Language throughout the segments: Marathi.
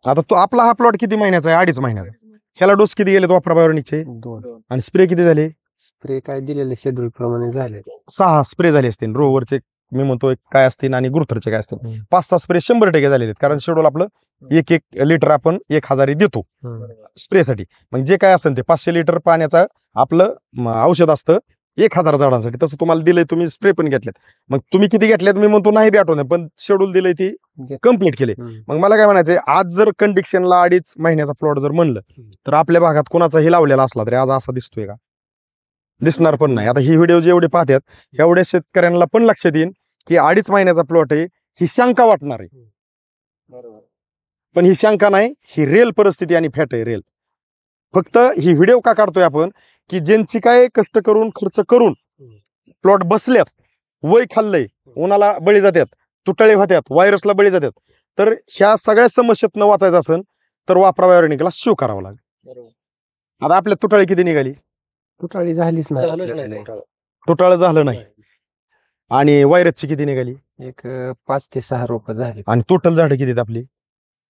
आता तो आपला हा प्लॉट किती महिन्याचा आहे? 2.5 महिन्याचा. ह्याला डोस किती गेले वापरा बायोनिकचे? 2 आणि स्प्रे किती झाले? स्प्रे काय दिलेले शेड्यूल प्रमाणे झाले. 6 स्प्रे झाले असतील. रोवरचे मी म्हणतो काय असतील आणि गुरुथरचे काय असतील. 5-6 स्प्रे 100% झालेले आहेत. कारण शेड्यूल आपलं 1 लिटर आपण 1000 देतो स्प्रेसाठी. मग जे काय असेल ते 500 लिटर पाण्याचं आपलं औषध असतं 1000 झाडांसाठी. तसं तुम्हाला दिलंय, तुम्ही स्प्रे पण घेतलेत. मग तुम्ही किती घेतलेत मी म्हणतो नाही बी आठवण, पण शेड्यूल दिलंय ती कम्प्लीट केले. मग मला काय म्हणायचंय, आज जर कंडिशनला 2.5 महिन्याचा प्लॉट जर म्हणलं तर आपल्या भागात कोणाचाही लावलेला असला तरी आज असा दिसतोय का? दिसणार पण नाही. आता ही व्हिडिओ जेवढे पाहतात एवढ्या शेतकऱ्यांना पण लक्षात येईल की 2.5 महिन्याचा प्लॉट आहे, ही शंका वाटणार आहे. पण ही शंका नाही, ही रिअल परिस्थिती आणि फॅट आहे रिअल. फक्त ही व्हिडिओ का काढतोय आपण की ज्यांची काय कष्ट करून खर्च करून प्लॉट बसल्यात, वय खाल्लंय, उन्हाला बळी जातात, तुटाळे होत्यात, व्हायरसला बळी जातात, तर ह्या सगळ्या समस्येत न वाचायचं असेल तर वापरा बायोनिकला शिव करावं लागेल. आता आपल्या तुटाळी किती निघाली? तुटाळी झालीच नाही. तुटाळ झालं नाही. आणि व्हायरसची किती निघाली? एक 5 ते 6 रोपं झाली. आणि टोटल झाडं किती आपली?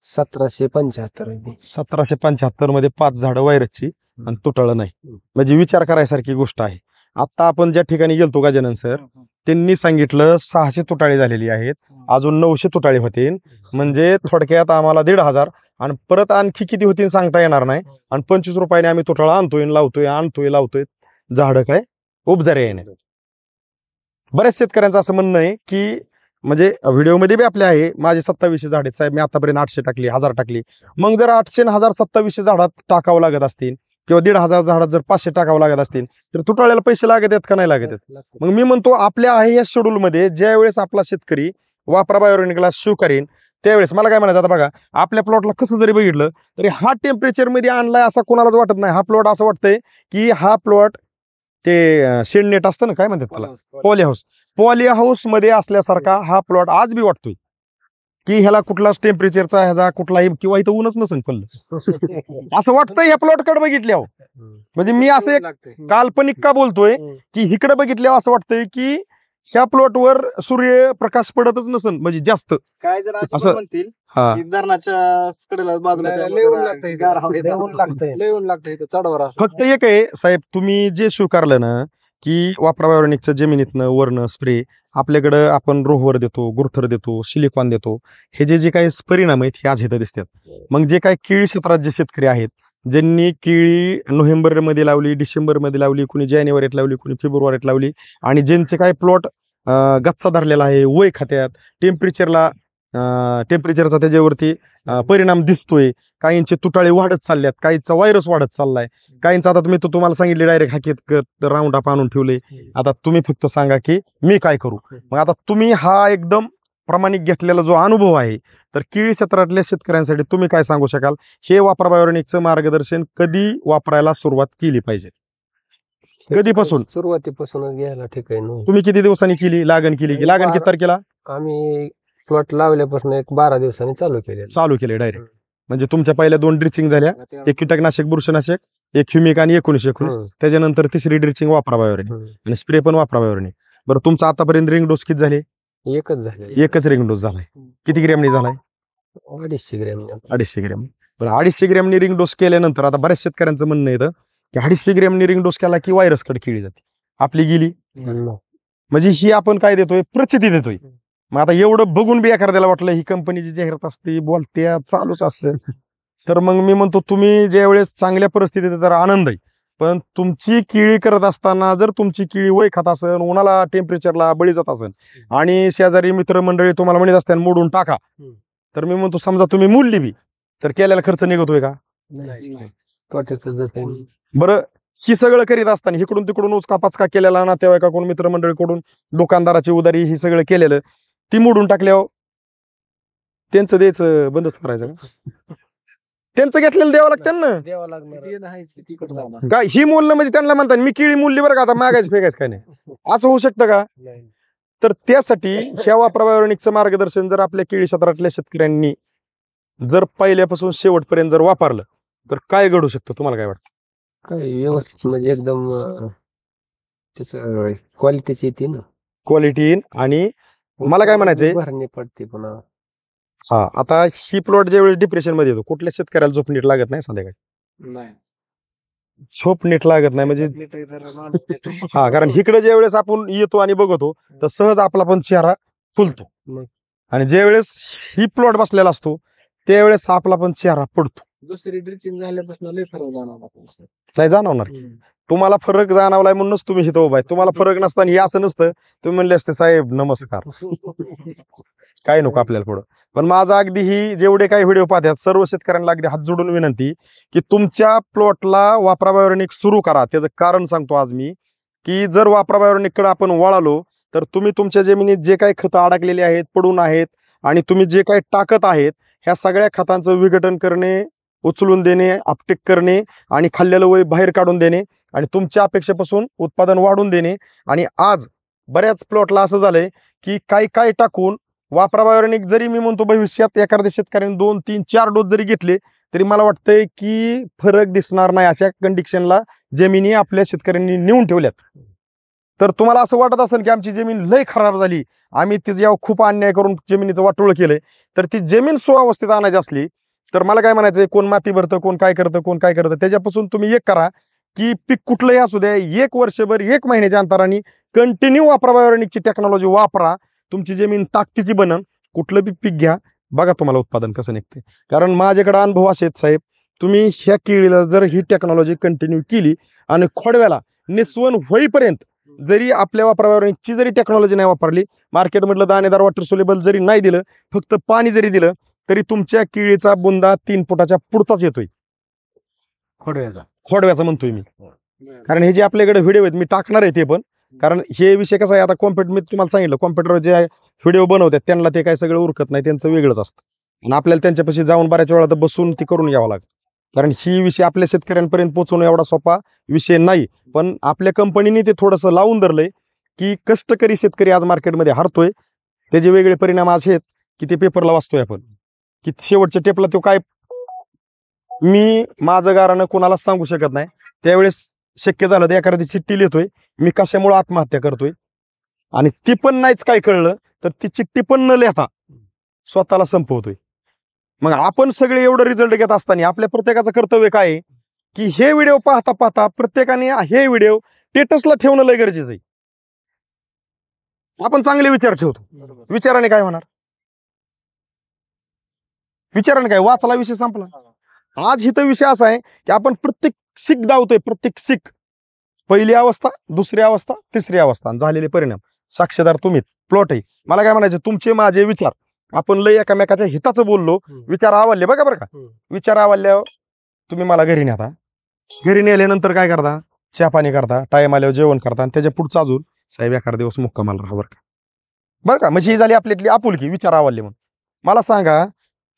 1775. 1775 मध्ये 5 झाडं व्हायरसची आणि तुटाळ नाही. म्हणजे विचार करायसारखी गोष्ट आहे. आता आपण ज्या ठिकाणी गेलतो गजानन सर, त्यांनी सांगितलं 600 तुटाळी झालेली आहेत, अजून 900 तुटाळी होतील. म्हणजे थोडक्यात आम्हाला 1,500 आणि परत आणखी किती होतील सांगता येणार नाही. आणि 25 रुपयाने आम्ही तुटाळा आणतोय लावतोय, झाडं काय उपजारे येणे. बऱ्याच शेतकऱ्यांचं असं म्हणणं आहे की म्हणजे व्हिडिओमध्ये बी आपले आहे, माझे 2700 झाड आहेत साहेब, मी आतापर्यंत 800 टाकली, 1000 टाकली. मग जर 800 आणि 1000 2700 झाडात टाकावं लागत असतील किंवा 1,500 झाडात जर 500 टाकावं लागत असतील तर तुटाळ्याला पैसे लागत आहेत का नाही लागत आहेत? मग मी म्हणतो आपल्या आहे या शेड्यूल मध्ये ज्या वेळेस आपला शेतकरी वापरा बायोनिकला शिव करीन त्यावेळेस मला काय म्हणायचं, आता बघा आपल्या प्लॉटला कसं जरी बघितलं तरी हा टेम्परेचर मध्ये आणलाय असं कोणालाच वाटत नाही. हा प्लॉट असं वाटतंय की हा प्लॉट ते शेडनेट असतं ना, काय म्हणतात त्याला, पॉली हाऊस मध्ये असल्यासारखा हा प्लॉट आज बी वाटतोय की ह्याला कुठलाच टेम्परेचरचा ह्याचा कुठलाही किंवा इथं ऊनच नसेल पडलं असं वाटतंय ह्या प्लॉट कडे बघितल्यावर. म्हणजे मी असं एक काल्पनिक का बोलतोय की इकडे बघितल्यावर असं वाटतंय की ह्या प्लॉटवर सूर्यप्रकाश पडतच नसेल म्हणजे जास्त. काय जर असं असं म्हणतील धरणाच्या कडेला बाजूला चढवर फक्त एक आहे साहेब, तुम्ही जे स्वीकारलं ना की वापरा बायोनिकचं जमिनीतनं वरनं स्प्रे आपल्याकडं आपण रोहवर देतो, गुरथर देतो, सिलिकॉन देतो, हे जे काही परिणाम आहेत हे आज इथं दिसतात. मग जे काही केळी क्षेत्रात जे शेतकरी आहेत ज्यांनी केळी नोव्हेंबरमध्ये लावली, डिसेंबरमध्ये लावली, कुणी जानेवारीत लावली, कुणी फेब्रुवारीत लावली आणि ज्यांचे काही प्लॉट गच्चा धरलेला आहे, वय खात्यात, टेम्परेचरचा त्याच्यावरती परिणाम दिसतोय, काहींचे तुटाळे वाढत चालल्यात, काहींचा व्हायरस वाढत चाललाय, काहींचा आता तुम्ही तुम्हाला सांगितले डायरेक्ट हाकीत राऊंड अप आणून ठेवले. आता तुम्ही फक्त सांगा की मी काय करू. मग आता तुम्ही हा एकदम प्रामाणिक घेतलेला जो अनुभव आहे तर केळी क्षेत्रातल्या शेतकऱ्यांसाठी तुम्ही काय सांगू शकाल? हे वापरा बायोनिकचं मार्गदर्शन कधी वापरायला सुरुवात केली पाहिजे? कधीपासून? सुरुवातीपासूनच घ्यायला ठीक आहे ना. तुम्ही किती दिवसांनी केली लागण केली की लागण किती तारखेला? आम्ही प्लॉट लावल्यापासून एक 12 दिवसांनी चालू केले डायरेक्ट. म्हणजे तुमच्या पहिल्या 2 ड्रिचिंग झाल्या, एक कीटकनाशक बुरशीनाशक, एक ह्युमिक आणि 19-19. त्याच्यानंतर तिसरी ड्रिचिंग वापरा बायोनिक आणि स्प्रे पण वापरा बायोनिक. बरं तुमचा आतापर्यंत रिंग डोस किती झाले? एकच रिंग डोस झालाय. किती ग्रॅमनी झालाय? 250 ग्रॅम. 250 ग्रॅम. बरं 250 ग्रॅमनी रिंग डोस केल्यानंतर आता बऱ्याच शेतकऱ्यांचं म्हणणं येतं की 250 ग्रॅमनी रिंग डोस केला की व्हायरसकडे केली जाते, आपली गेली. म्हणजे ही आपण काय देतोय, प्रचिती देतोय. मग आता एवढं बघून बी एखाद्याला वाटलं ही कंपनीची जाहिरात असते, बोलते, चालूच असतं, तर मग मी म्हणतो तुम्ही ज्या वेळेस चांगल्या परिस्थितीत तर आनंद आहे, पण तुमची केळी करत असताना जर तुमची केळी वय खात असेल, उन्हाला टेम्परेचरला बळी जात असेल आणि शेजारी मित्रमंडळी तुम्हाला म्हणत असताना मोडून टाका, तर मी म्हणतो समजा तुम्ही मोडली बी तर केलेला खर्च निघतोय का? बरं ही सगळं करीत असताना इकडून तिकडून उचका पाचका केलेला ना, तेव्हा का कोण मित्रमंडळीकडून दुकानदाराची उदारी ही सगळं केलेलं ती मोडून टाकल्यावर त्यांचं द्यायचं बंदच करायचं का? त्यांचं घेतलेलं द्यावं लागतं ना. काय ही मूल्य म्हणजे त्यांना म्हणतात मी केळी मूल्य बरं का, आता मागायचं फेकायचं काय नाही, असं होऊ शकतं का? तर त्यासाठी ह्या वापरा बायोनिकचं मार्गदर्शन जर आपल्या केळी क्षेत्रातल्या शेतकऱ्यांनी जर पहिल्यापासून शेवटपर्यंत जर वापरलं तर काय घडू शकतं तुम्हाला काय वाटतं? काय व्यवस्थित म्हणजे एकदम त्याचं क्वालिटीची येते ना, क्वालिटी आणि मला काय म्हणायचंय, भरणी पडते पुन्हा हा, आता ही प्लॉट ज्यावेळेस डिप्रेशन मध्ये येतो, कुठल्या शेतकऱ्याला झोप नीट लागत नाही संध्याकाळी, नाही झोप नीट लागत नाही म्हणजे हा, कारण इकडे ज्या वेळेस आपण येतो आणि बघतो तर सहज आपला पण चेहरा फुलतो, मग. आणि ज्या वेळेस ही प्लॉट बसलेला असतो त्यावेळेस आपला पण चेहरा पडतो. दुसरी ड्रिचिंग झाल्यापासून लय फरक जाणवला. नाही जाणवणार की. तुम्हाला फरक जाणवलाय म्हणूनच तुम्ही इथं उभा आहे. तुम्हाला फरक नसताना हे असं नसतं, तुम्ही म्हणले असते साहेब नमस्कार, काय नको आपल्याला पुढं. पण माझं अगदी ही जेवढे काही व्हिडिओ पाहतात सर्व शेतकऱ्यांना अगदी हात जोडून विनंती की तुमच्या प्लॉटला वापरा बायोरेनिक सुरू करा. त्याचं कारण सांगतो आज मी, की जर वापरा बायोरेनिककडे आपण वळालो तर तुम्ही तुमच्या जमिनीत जे काही खतं अडकलेली आहेत, पडून आहेत, आणि तुम्ही जे काही टाकत आहेत ह्या सगळ्या खतांचं विघटन करणे, उचलून देणे, आपटेक करणे आणि खाल्लेलं वय बाहेर काढून देणे आणि तुमच्या अपेक्षेपासून उत्पादन वाढून देणे. आणि आज बऱ्याच प्लॉटला असं झालंय की काय टाकून वापरा बायोरेनिक जरी मी म्हणतो भविष्यात एखाद्या शेतकऱ्याने 2, 3, 4 डोस जरी घेतले तरी मला वाटतंय की फरक दिसणार नाही. अशा कंडिशनला जमिनी आपल्या शेतकऱ्यांनी नेऊन ठेवल्यात. तर तुम्हाला असं वाटत असेल की आमची जमीन लय खराब झाली, आम्ही तिच्यावर खूप अन्याय करून जमिनीचं वाटोळ केलंय, तर ती जमीन सुअवस्थेत आणायची असली तर मला काय म्हणायचंय, कोण माती भरतं, कोण काय करतं, त्याच्यापासून तुम्ही एक करा की पीक कुठलंही असू द्या, 1 वर्षभर 1 महिन्याच्या अंतराने कंटिन्यू वापरा बायोरेनिकची टेक्नॉलॉजी वापरा. तुमची जमीन ताकदीची बनन, कुठलं बी पीक घ्या, बघा तुम्हाला उत्पादन कसं निघते. कारण माझ्याकडे अनुभव असे आहेत साहेब, तुम्ही ह्या केळीला जर ही टेक्नॉलॉजी कंटिन्यू केली आणि खोडव्याला निस्वन होईपर्यंत जरी आपल्या वापरा बायोरेनिकची जरी टेक्नॉलॉजी नाही वापरली, मार्केटमधलं दाणेदार वॉटर सोल्युबल जरी नाही दिलं, फक्त पाणी जरी दिलं, तरी तुमच्या केळीचा बुंदा 3 फुटाच्या पुढचाच येतोय. खोडव्याचा म्हणतोय मी, कारण हे जे आपल्याकडे व्हिडिओ आहेत मी टाकणार आहे ते पण, कारण हे विषय कसा आहे, आता कॉम्प्युटर मी तुम्हाला सांगितलं, कॉम्प्युटर जे व्हिडिओ बनवतात त्यांना ते काय सगळं उरकत नाही, त्यांचं वेगळंच असतं आणि आपल्याला त्यांच्यापाशी जाऊन बऱ्याच वेळा तर बसून ती करून घ्यावं लागतं. कारण ही विषय आपल्या शेतकऱ्यांपर्यंत पोहोचवणं एवढा सोपा विषय नाही. पण आपल्या कंपनीने ते थोडंसं लावून धरलंय की कष्टकरी शेतकरी आज मार्केटमध्ये हरतोय. त्याचे वेगळे परिणाम आज आहेत की ते पेपरला वाचतोय आपण, की शेवटच्या टेपला तो काय, मी माझं गारानं कोणालाच सांगू शकत नाही. त्यावेळेस शक्य झालं तर एखादी चिठ्ठी लिहितोय मी कशामुळे आत्महत्या करतोय, आणि ती पण नाहीच काय कळलं तर ती चिठ्ठी पण न लिहिता स्वतःला संपवतोय. मग आपण सगळे एवढं रिझल्ट घेत असताना आपल्या प्रत्येकाचं कर्तव्य काय आहे की हे व्हिडिओ पाहता पाहता प्रत्येकाने हे व्हिडिओ स्टेटसला ठेवणं लय गरजेचं आहे. आपण चांगले विचार ठेवतो, विचाराने काय होणार, विचाराने काय, वाचला विषय संपला. आज इथं विषय असा आहे की आपण प्रत्येक शिक धावतोय, प्रत्येक शिक, पहिली अवस्था, दुसरी अवस्था, तिसरी अवस्था, झालेले परिणाम साक्षीदार तुम्ही, प्लॉट आहे. मला काय म्हणायचं, तुमचे माझे विचार, आपण लय एकामेकाच्या हिताचं बोललो, विचार आवडले बघा बरं का, विचार आवडल्यावर तुम्ही मला घरी न्या. घरी नेल्यानंतर काय करता, चहा पाणी करता, टाइम आल्यावर जेवण करता, आणि त्याच्या पुढचं अजून साहेब एखादा दिवस मुक्कामाला राहा बरं का. म्हणजे ही झाली आपल्यातली आपुलकी, विचार आवडले म्हणून. मला सांगा,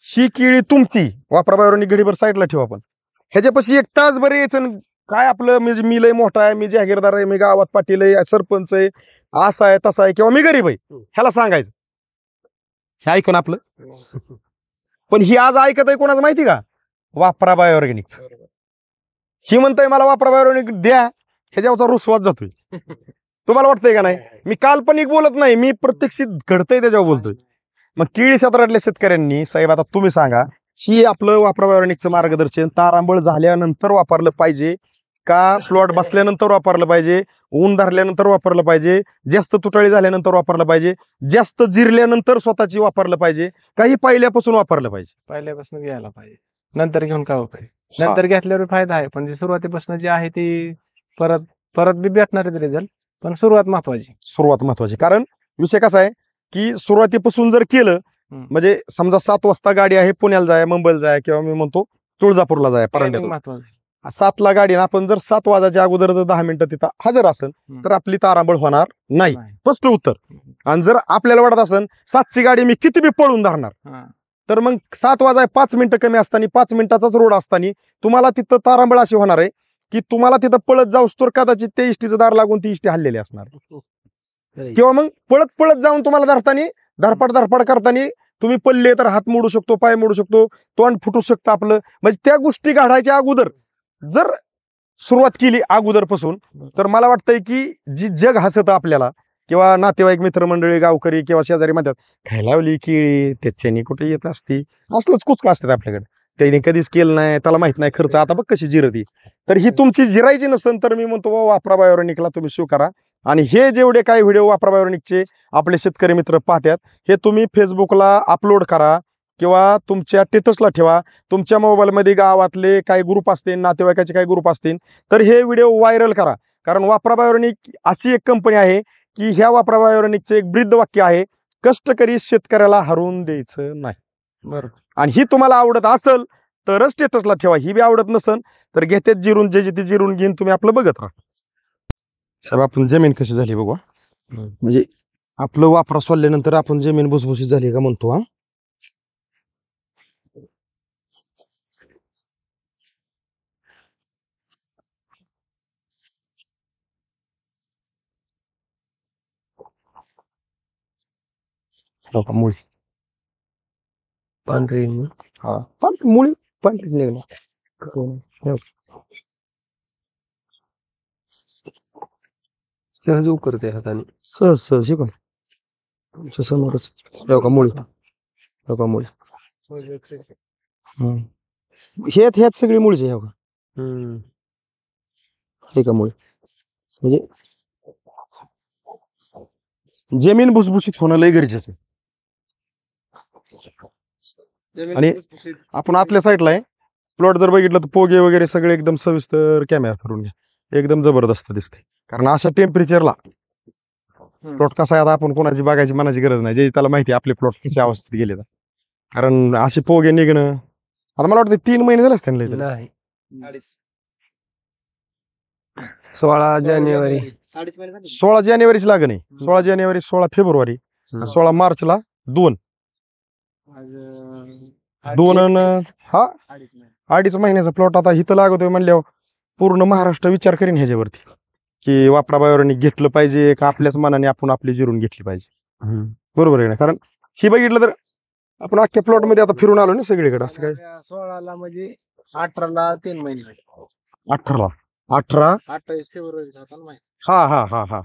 ही केळी तुमची वापरा बायोरेनिक घडीभर साईडला ठेवा, आपण ह्याच्यापाशी 1 तास बरं यायचं, काय आपलं म्हणजे मी लय मोठा आहे, मी जागीरदार आहे, मी गावात पाटील आहे, सरपंच आहे, असा आहे तसा आहे, किंवा मी गरीब आहे, ह्याला सांगायचं हे ऐकून आपलं. पण ही आज ऐकत आहे कोणाचं माहिती का, वापरा बायोरेनिक. ही म्हणतंय मला वापरा बायोरेनिक द्या, ह्याच्यावरचा रुसवाच जातोय. तुम्हाला वाटतंय का नाही, मी काल्पनिक बोलत नाही, मी प्रत्यक्षित घडतंय त्याच्यावर बोलतोय. मग केळी क्षेत्रातल्या शेतकऱ्यांनी साहेब आता तुम्ही सांगा, ही आपलं वापरा बायोरेनिकचं मार्गदर्शन तारांबळ झाल्यानंतर वापरलं पाहिजे का, प्लॉट बसल्यानंतर वापरलं पाहिजे, ऊन धरल्यानंतर वापरलं पाहिजे, जास्त तुटाळी झाल्यानंतर वापरलं पाहिजे, जास्त जिरल्यानंतर स्वतःची वापरलं पाहिजे, काही पहिल्यापासून वापरलं पाहिजे? पहिल्यापासून घ्यायला पाहिजे, नंतर घेऊन काय पाहिजे. नंतर घेतल्यावर फायदा आहे, पण सुरुवातीपासून जे आहे ती परत बी भेटणार रिझल्ट, पण सुरुवात महत्वाची. कारण विषय कसा आहे की सुरुवातीपासून जर केलं, म्हणजे समजा 7 वाजता गाडी आहे, पुण्याला जाय, मुंबईला जाय, किंवा मी म्हणतो तुळजापूरला जाय, परांड्यातून 7ला गाडी, आपण जर 7 वाजायच्या अगोदर जर 10 मिनिटं तिथं हजर असेल तर आपली तारांबळ होणार नाही. स्पष्ट उत्तर. आणि जर आपल्याला वाटत असेल 7ची गाडी मी किती बी पळून धरणार, तर मग 7 वाजाय 5 मिनिटं कमी असताना, 5 मिनिटाचाच रोड असताना तुम्हाला तिथं तारांबळ अशी होणार आहे की तुम्हाला तिथं पळत जाऊस तर कदाचित ते इष्टीचं दार लागून ती इष्टी हल्लेली असणार, किंवा मग पळत जाऊन तुम्हाला धरताना, धरपड करताना तुम्ही पडले तर हात मोडू शकतो, पाय मोडू शकतो, तोंड फुटू शकतं आपलं. म्हणजे त्या गोष्टी घडायच्या अगोदर जर सुरुवात केली अगोदरपासून, तर मला वाटतंय की जी जग हसतं आपल्याला किंवा नातेवाईक मित्रमंडळी गावकरी किंवा शेजारी म्हणतात खायला लावली केळी त्याच्यानी कुठे येत असती, असलंच कुचका असतात आपल्याकडे. त्याने कधीच केलं नाही, त्याला माहित नाही खर्च, आता बघ कशी जिरती. तर ही तुमची जिरायची नसेल तर मी म्हणतो वापरा बायोरेनिकला तुम्ही स्वीकारा. आणि हे जेवढे काही व्हिडिओ वापरा बायोरेनिकचे आपले शेतकरी मित्र पाहतात हे तुम्ही फेसबुकला अपलोड करा किंवा तुमच्या स्टेटसला ठेवा. तुमच्या मोबाईलमध्ये गावातले काही ग्रुप असतील, नातेवाईकाचे काही ग्रुप असतील तर हे व्हिडिओ व्हायरल करा. कारण वापरा बायोरेनिक अशी एक कंपनी आहे की ह्या वापरा बायोरेनिकचं एक ब्रीद वाक्य आहे, कष्टकरी शेतकऱ्याला हरवून द्यायचं नाही. बरोबर. आणि ही तुम्हाला आवडत असेल तरच स्टेटसला ठेवा, ही बी आवडत नसेल तर घेतेच जिरून, जे ते जिरून घेऊन तुम्ही आपलं बघत राहा. साहेब आपण जमीन कशी झाली बघू. म्हणजे आपलं वापरा सोडल्यानंतर आपण जमीन भुसभुशीत झाली का म्हणतो. हा मुळी पांढरी हा मुळी पांढरीच निघणार. सहज उकरते हाताने. सहज सहज शिकून तुमच्या समोरच का मुळी, का मुळी ह्यात सगळी मुळीचे हे का, हे का मुळी. म्हणजे जमीन भुसभुशीत होणं लय गरजेचं आहे. आणि आपण आतल्या साईडला आहे प्लॉट जर बघितलं तर पोगे वगैरे सगळे एकदम सविस्तर कॅमेरा फिरून घ्या, एकदम जबरदस्त दिसते. कारण अशा टेम्परेचरला प्लॉट कसा आहे, आता आपण कोणाची बघायची मनाची गरज नाही, जे त्याला माहिती आपले प्लॉट कशा अवस्थेत गेले. कारण असे पोगे निघणं आता मला वाटतं 3 महिने झाले असते नाही. 16 जानेवारी 16 जानेवारीची लागण आहे. 16 जानेवारी, 16 फेब्रुवारी, 16 मार्चला 2 हा 2.5 महिन्याचा प्लॉट. आता इथं लागतोय म्हणल्यावर पूर्ण महाराष्ट्र विचार करीन ह्याच्यावरती की वापरा बायोरेनिक घेतलं पाहिजे का आपल्याच मनाने आपण आपली जिरून घेतली पाहिजे. बरोबर आहे ना. कारण ही बघितलं तर आपण अख्ख्या प्लॉट मध्ये आता फिरून आलो ना सगळीकडे. असं काय 16ला म्हणजे 18ला 3 महिने 18 28 फेब्रुवारीचा होता ना माहिती. हा हा हा हा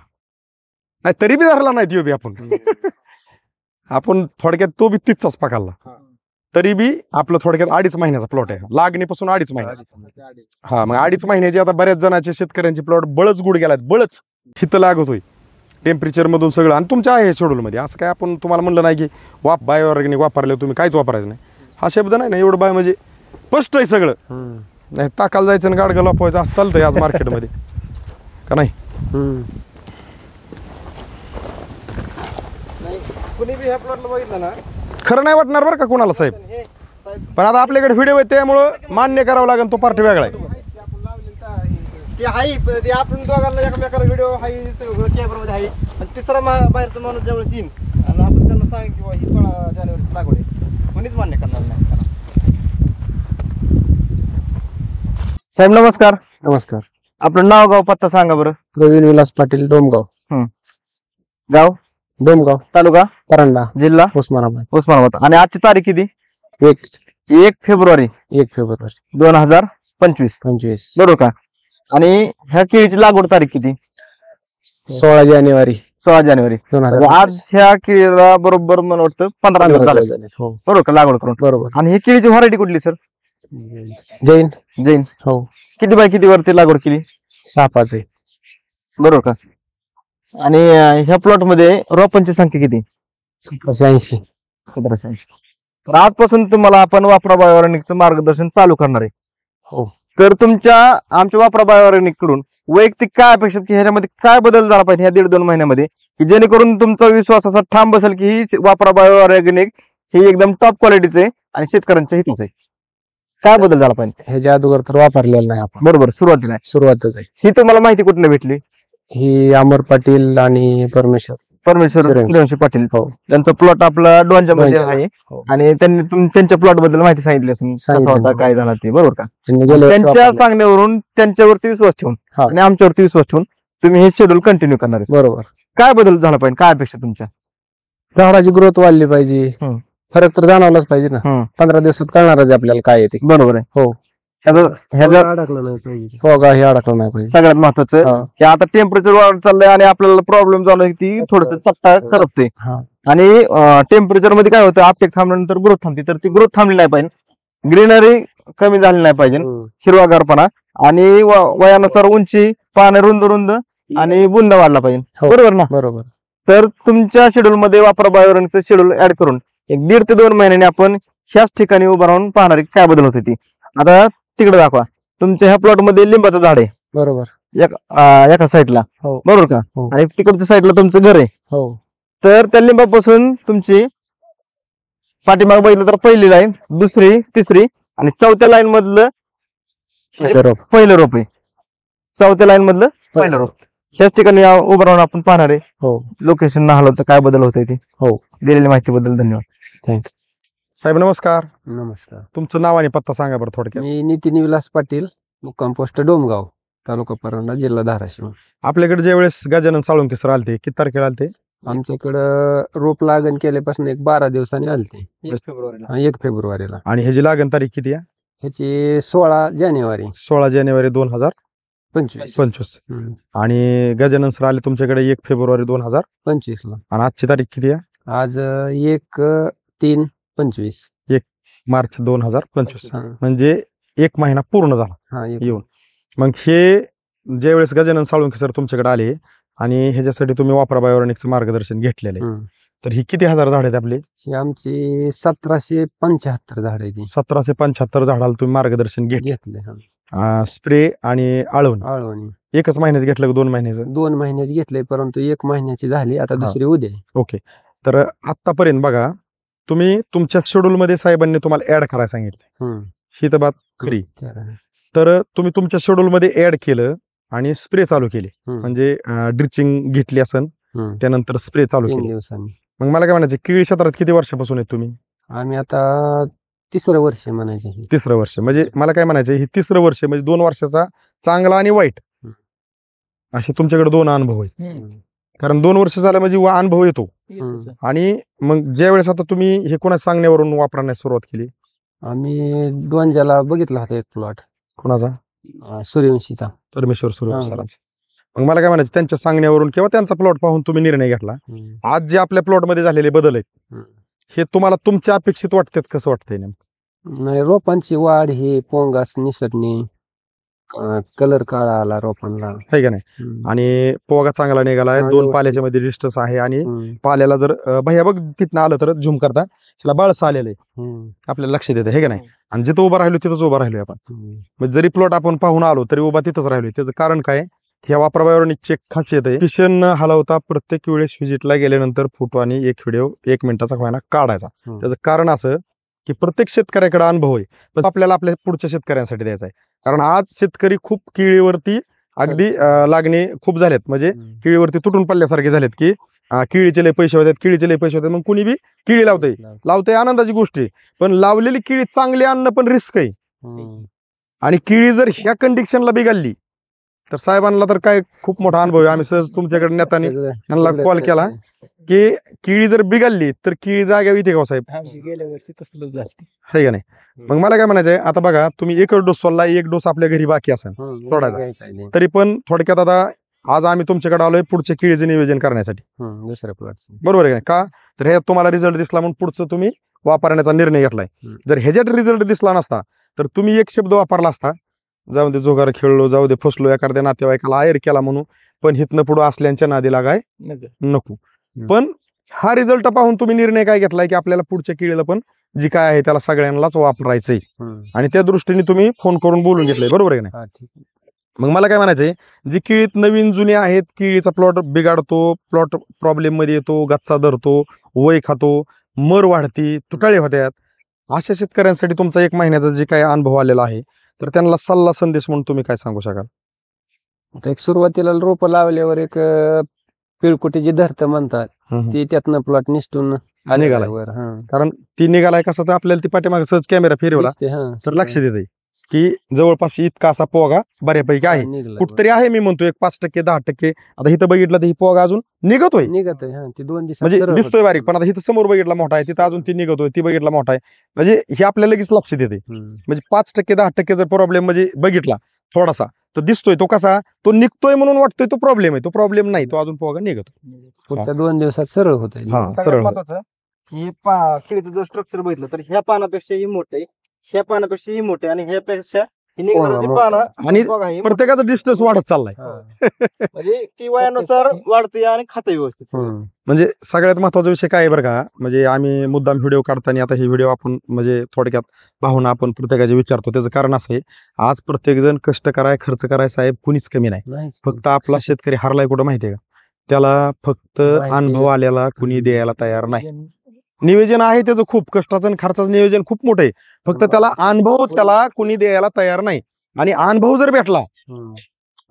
नाही तरी बी धरला नाही तो बी आपण आपण थोडक्यात तो बी तिथचाच पकडला तरी बी आपलं थोडक्यात 2.5 महिन्याचा प्लॉट आहे, लागणीपासून 2.5 महिन्याचा. हा मग 2.5 महिन्याचे आता बऱ्याच जणांचे शेतकऱ्यांचे प्लॉट बळच गुड गेलात, बळच हिथं लागतोय टेम्परेचर मधून सगळं. आणि तुमच्या आहे शेड्यूल मध्ये असं काय आपण तुम्हाला म्हणलं नाही की बायोऑर्गॅनिक वापरले तुम्ही काहीच वापरायचं नाही, हा शब्द नाही ना. एवढं बाय म्हणजे स्पष्ट आहे सगळं. नाही ताकाला जायचं आणि गाडगा लपवायचं असं चालतंय आज मार्केटमध्ये का नाही. कुणी बी ह्या प्लॉटला बघितलं ना खरं नाही वाटणार बरं का कोणाला साहेब, पण आता आपल्याकडे व्हिडिओ आहे त्यामुळं मान्य करावं लागेल, तो पार्टी वेगळा आहे. ते आहे ते आपण दोघांना एकमेकाला व्हिडिओ आहे कॅमेरामध्ये आहे. आणि तिसरा बाहेरचा माणूस ज्यावेळेस येईन आणि आपण त्यांना सांग किंवा ही 16 जानेवारीची लागवड आहे, कोणीच मान्य करणार नाही. साहेब नमस्कार. नमस्कार. आपलं नाव गाव पत्ता सांगा बरं. प्रवीण विलास पाटील, डोमगाव. गाव डोमगाव, तालुका परांडा, जिल्हा उस्मानाबाद. उस्मानाबाद. आणि आजची तारीख किती? 1 फेब्रुवारी 2025. 25. बरोबर का. आणि ह्या केळीची लागवड तारीख किती? 16 जानेवारी 16 जानेवारी. 2025. आज ह्या केळीला बरोबर मला वाटतं 15 दिवस झाले. हो बरोबर का लागवड करून. बरोबर. आणि ही केळीची व्हरायटी कुठली सर? जैन. हो. किती बाय किती वरती लागवड केली? 6 5 आहे. बरोबर का. आणि ह्या प्लॉट मध्ये रोपांची संख्या किती? 1780. 1780. तर आजपासून तुम्हाला आपण वापरा बायोऑर्गॅनिकचं मार्गदर्शन चालू करणार आहे. हो. तर आमच्या वापरा बायोऑर्गॅनिक कडून वैयक्तिक काय अपेक्षित की ह्याच्यामध्ये काय बदल झाला पाहिजे ह्या 1.5-2 महिन्यामध्ये की जेणेकरून तुमचा विश्वास असा ठाम बसेल की ही वापरा बायोऑर्गॅनिक ही एकदम टॉप क्वालिटीचं आहे आणि शेतकऱ्यांच्या हिताचं आहे. काय बदल झाला पाहिजे? ह्याच्या अगोदर तर वापरलेलं नाही आपण. बरोबर, सुरुवातीला सुरुवातच आहे. ही तुम्हाला माहिती कुठून भेटली? ही अमर पाटील आणि परमेश्वर सूर्यवंशी पाटील. हो. त्यांचा प्लॉट आपला डोंजा मध्ये डोंजा. आहे. हो. आणि त्यांनी त्यांच्या प्लॉट बद्दल माहिती सांगितली असेल कसा सांगितलं. होता काय झाला ते. बरोबर का. त्यांनी गेल्या वर्षी त्यांच्या वापरलं. सांगण्यावरून त्यांच्यावरती विश्वास ठेवून हा. आणि आमच्यावरती विश्वास ठेवून तुम्ही हे शेड्यूल कंटिन्यू करणार आहे. बरोबर. काय बदल झाला पाहिजे, काय अपेक्षा तुमच्या? झाडाची ग्रोथ वाढली पाहिजे. हम्म. फरक तर जाणवलाच पाहिजे ना. 15 दिवसात कळणारच आहे आपल्याला काय येते. बरोबर आहे. हो. ह्याचा अडकलं नाही पाहिजे फोगा हे अडकलं नाही पाहिजे सगळ्यात महत्वाचं हा. की आता टेम्परेचर वाढ चाललंय आणि आपल्याला प्रॉब्लेम झाला की ती थोडस चट्टा करपते हा. आणि टेम्परेचर मध्ये काय होतं आपटेक थांबल्यानंतर ग्रोथ थांबते तर ती ग्रोथ थांबली नाही पाहिजे ग्रीनरी कमी झाली नाही पाहिजे हिरवागारपणा आणि वयानुसार उंची पानं रुंद रुंद आणि बुंद वाढला पाहिजे हो. बरोबर ना बरोबर तर तुमच्या शेड्यूल मध्ये वापरा बायोरनचं शेड्यूल ऍड करून 1.5 ते 2 महिन्यांनी आपण ह्याच ठिकाणी उभं राहून पाहणार आहे काय बदल होते ती आता तिकडे दाखवा तुमच्या ह्या प्लॉट मध्ये लिंबाचं झाड आहे बरोबर एका साईडला हो. बरोबर का हो. आणि तिकडच्या साईडला तुमचं घर आहे हो तर त्या लिंबापासून तुमची पाठीमाग बघितलं तर पहिली लाईन दुसरी तिसरी आणि चौथ्या लाईन मधलं पहिलं रोप आहे चौथ्या लाईन मधलं पहिलं रोप ह्याच ठिकाणी उभं राहून आपण पाहणार आहे हो लोकेशन न हलवतं काय बदल होत ते हो. दिलेल्या माहितीबद्दल धन्यवाद साहेब नमस्कार. नमस्कार. तुमचं नाव आणि पत्ता सांगा बरं थोडक्यात. मी नितीन विलास पाटील, मुक्काम पोस्ट डोमगाव, तालुका परांडा, जिल्हा धाराशिव. आपल्याकडे ज्या वेळेस गजानन साळुंके सर आलते किती तारखेला आलते? आमच्याकडं रोप लागण केल्यापासून 12 दिवसांनी आलते. 1 फेब्रुवारीला. आणि ह्याची लागण तारीख किती आहे? ह्याची 16 जानेवारी 16 जानेवारी 2025. आणि गजानन सर आले तुमच्याकडे 1 फेब्रुवारी 2025 ला. आणि आजची तारीख किती आहे? आज 1/3/25. मार्च 2025. हा. म्हणजे 1 महिना पूर्ण झाला हा, एक. येऊन. मग हे ज्यावेळेस गजानन साळुंके सर तुमच्याकडे आले आणि ह्याच्यासाठी तुम्ही वापरा बायोरॉनिकचं मार्गदर्शन घेतलेलं आहे, हम्म. तर ही किती हजार झाड आहेत आपली? ही आमची 1775 झाड आहे ती 1775 झाडाला तुम्ही मार्गदर्शन घेतले. स्प्रे आणि आळवण आळवणी एकच महिन्याचं घेतलं का 2 महिन्याचं? 2 महिन्याची घेतले, परंतु 1 महिन्याची झाली, आता दुसरी उद्या आहे. ओके. तर आतापर्यंत बघा तुम्ही तुमच्या शेड्यूल मध्ये साहेबांनी तुम्हाला ऍड करायला सांगितलं, हम्म. ही तर बात खरी. चालेल. तर तुम्ही तुमच्या शेड्यूल मध्ये ऍड केलं आणि स्प्रे चालू केले, हम्म. म्हणजे ड्रिचिंग घेतली असन हम्म. त्यानंतर स्प्रे चालू 3 केले. दिवसांनी. मग मला काय म्हणायचं, केळी क्षेत्रात किती वर्षापासून आहेत तुम्ही? आम्ही आता 3रं वर्ष म्हणायचे. 3रं वर्ष. म्हणजे मला काय म्हणायचं, ही 3रं वर्ष म्हणजे 2 वर्षाचा चांगला आणि वाईट असे तुमच्याकडे 2 अनुभव आहेत. कारण 2 वर्ष झालं म्हणजे अनुभव येतो. आणि मग ज्या वेळेस आता तुम्ही हे कोणाच्या सांगण्यावरून वापरण्यास सुरुवात केली? आम्ही डोंजाला बघितला होता एक प्लॉट कोणाचा? सूर्यवंशीचा. परमेश्वर हा. सूर्यवंशी. मग मला काय म्हणायचं, त्यांच्या सांगण्यावरून किंवा त्यांचा प्लॉट पाहून तुम्ही निर्णय घेतला. आज जे आपल्या प्लॉट मध्ये झालेले बदल आहेत हे तुम्हाला तुमच्या अपेक्षित वाटतात, कसं वाटतंय नेमकं? नाही, रोपांची वाढ ही पोंगास निसटणे, कलर काळा आला रोपांना. आहे का नाही? आणि पोगा चांगला निघालाय, हा, 2 व्यवस्थित. पाल्याच्या मध्ये डिस्टन्स आहे आणि हम्म. पाल्याला जर भैया बघ तिथनं आलं तर झूम करता ह्याला बळस आलेलं आहे, हम्म. आपल्याला लक्ष देतं, हे का नाही? आणि जिथं उभं राहिलो तिथंच उभं राहिलोय आपण. हम्म. म्हणजे जरी प्लॉट आपण पाहून आलो तरी उभा तिथंच राहिलोय. त्याचं कारण काय? ह्या वापराबायोनिकची एक खासियत आहे, किशन न हलवता प्रत्येक वेळेस व्हिजिटला गेल्यानंतर फोटो आणि एक व्हिडिओ 1 मिनिटाचा व्हायना काढायचा. त्याचं कारण असं की प्रत्येक शेतकऱ्याकडे अनुभव आहे, पण आपल्याला आपल्या पुढच्या शेतकऱ्यांसाठी द्यायचा आहे. कारण आज शेतकरी खूप केळीवरती अगदी लागणे खूप झालेत, म्हणजे केळीवरती तुटून पडल्यासारखे झालेत की केळीचे लय पैसे होतात, केळीचे लय पैसे होतात. मग कुणी बी केळी लावतंय आनंदाची गोष्ट आहे, पण लावलेली केळी चांगली आणणं पण रिस्क आहे. हम्म. आणि केळी जर ह्या कंडिशनला बिघडली तर साहेबांना तर काय खूप मोठा अनुभव आहे. आम्ही सहज तुमच्याकडे नेतानी सगळं यांना कॉल केला की केळी जर बिघडली तर केळी जाग्यावर येते का साहेब? गेल्या वर्षी तसलं झालं. आहे का नाही? मग मला काय म्हणायचंय, आता बघा तुम्ही 1 डोस सोडला, 1 डोस आपल्या घरी बाकी असेल हम्म. सोडायचा. घ्यायचं आहे. तरी पण थोडक्यात आता आज आम्ही तुमच्याकडे आलोय पुढच्या केळीचं नियोजन करण्यासाठी, दुसऱ्या प्लॉटचं. बरोबर आहे का? तर ह्यात तुम्हाला रिझल्ट दिसला म्हणून पुढचं तुम्ही वापरण्याचा निर्णय घेतलाय. जर ह्याच्यात रिझल्ट दिसला नसता तर तुम्ही एक शब्द वापरला असता, जाऊ दे जोगार खेळलो, जाऊ दे फसलो, एखाद्या नातेवाईकाला आयर केला म्हणून, पण हितनं पुढं असल्यांच्या नादी लागाय नको. पण हा रिझल्ट पाहून तुम्ही निर्णय काय घेतलाय की आपल्याला पुढच्या केळीला पण जी काय आहे त्याला सगळ्यांनाच वापरायचंय, आणि त्या दृष्टीने तुम्ही फोन करून बोलून घेतलंय, बरोबर आहे का नाही? हा, ठीक आहे. मग मला काय म्हणायचंय, जी केळीत नवीन जुने आहेत, केळीचा प्लॉट बिघाडतो, प्लॉट प्रॉब्लेम मध्ये येतो, गच्चा धरतो, वय खातो, मर वाढती, तुटाळे होत्यात, अशा शेतकऱ्यांसाठी तुमचा 1 महिन्याचा जे काही अनुभव आलेला आहे, तर त्यांना सल्ला संदेश म्हणून तुम्ही काय सांगू शकाल? आता एक सुरुवातीला रोप लावल्यावर एक पिळकुटी जी धरतं म्हणतात ती त्यातनं प्लॉट निसटून निघालाय. आल्यावर, हा. कारण ती निघालाय कसं, तर आपल्याला ती पाठीमागे सहज कॅमेरा फिरवला दिसते, हा. तर लक्ष देते. की जवळपास इतका असा पोगा बऱ्यापैकी आहे. निघाला कुठतरी आहे मी म्हणतो एक 5% 10%. आता इथं बघितलं तर ही पोगा अजून निघतोय, निघत आहे. ते 2 दिवसात म्हणजे सरळ दिसतोय होतं. बारीक, पण आता इथं समोर बघितला मोठा आहे, तिथं अजून ती निघतोय, ती बघितला मोठा आहे. म्हणजे हे आपल्याला लगेच लक्षात येते. म्हणजे 5% 10% जर प्रॉब्लेम म्हणजे बघितला थोडासा तर दिसतोय तो कसा, तो निघतोय म्हणून वाटतोय तो प्रॉब्लेम आहे. तो प्रॉब्लेम नाही, तो अजून पोगा निघतो. पुढच्या 2 दिवसात सरळ होत आहे. हा सगळ्यात सरळ. महत्वाचं ही केळीचं जर स्ट्रक्चर बघितलं तर ह्या पानापेक्षा ही मोठे आहे, ह्या पानापेक्षा ही मोठे आणि ह्यापेक्षा ही निघणारी जी पानं आणि बघा ही प्रत्येकाचा डिस्टन्स वाढत चाललाय. म्हणजे ती वयानुसार वाढते आणि खाते व्यवस्थित. म्हणजे सगळ्यात महत्वाचा विषय काय आहे बरं का, म्हणजे आम्ही मुद्दाम व्हिडिओ काढताना आता ही व्हिडिओ आपण म्हणजे थोडक्यात भावना आपण प्रत्येकाचे विचारतो. त्याचं कारण असं आहे, आज प्रत्येक जण कष्ट कराय खर्च कराय साहेब कुणीच कमी नाही. नाहीच. फक्त आपला शेतकरी हारलाय कुठं माहितीये का, त्याला फक्त माहिती. अनुभव आलेला कुणी द्यायला तयार नाही. नियोजन आहे त्याचं खूप, कष्टाचं आणि खर्चाचं नियोजन खूप मोठं आहे, फक्त त्याला अनुभव त्याला कुणी द्यायला तयार नाही. आणि अनुभव जर भेटला,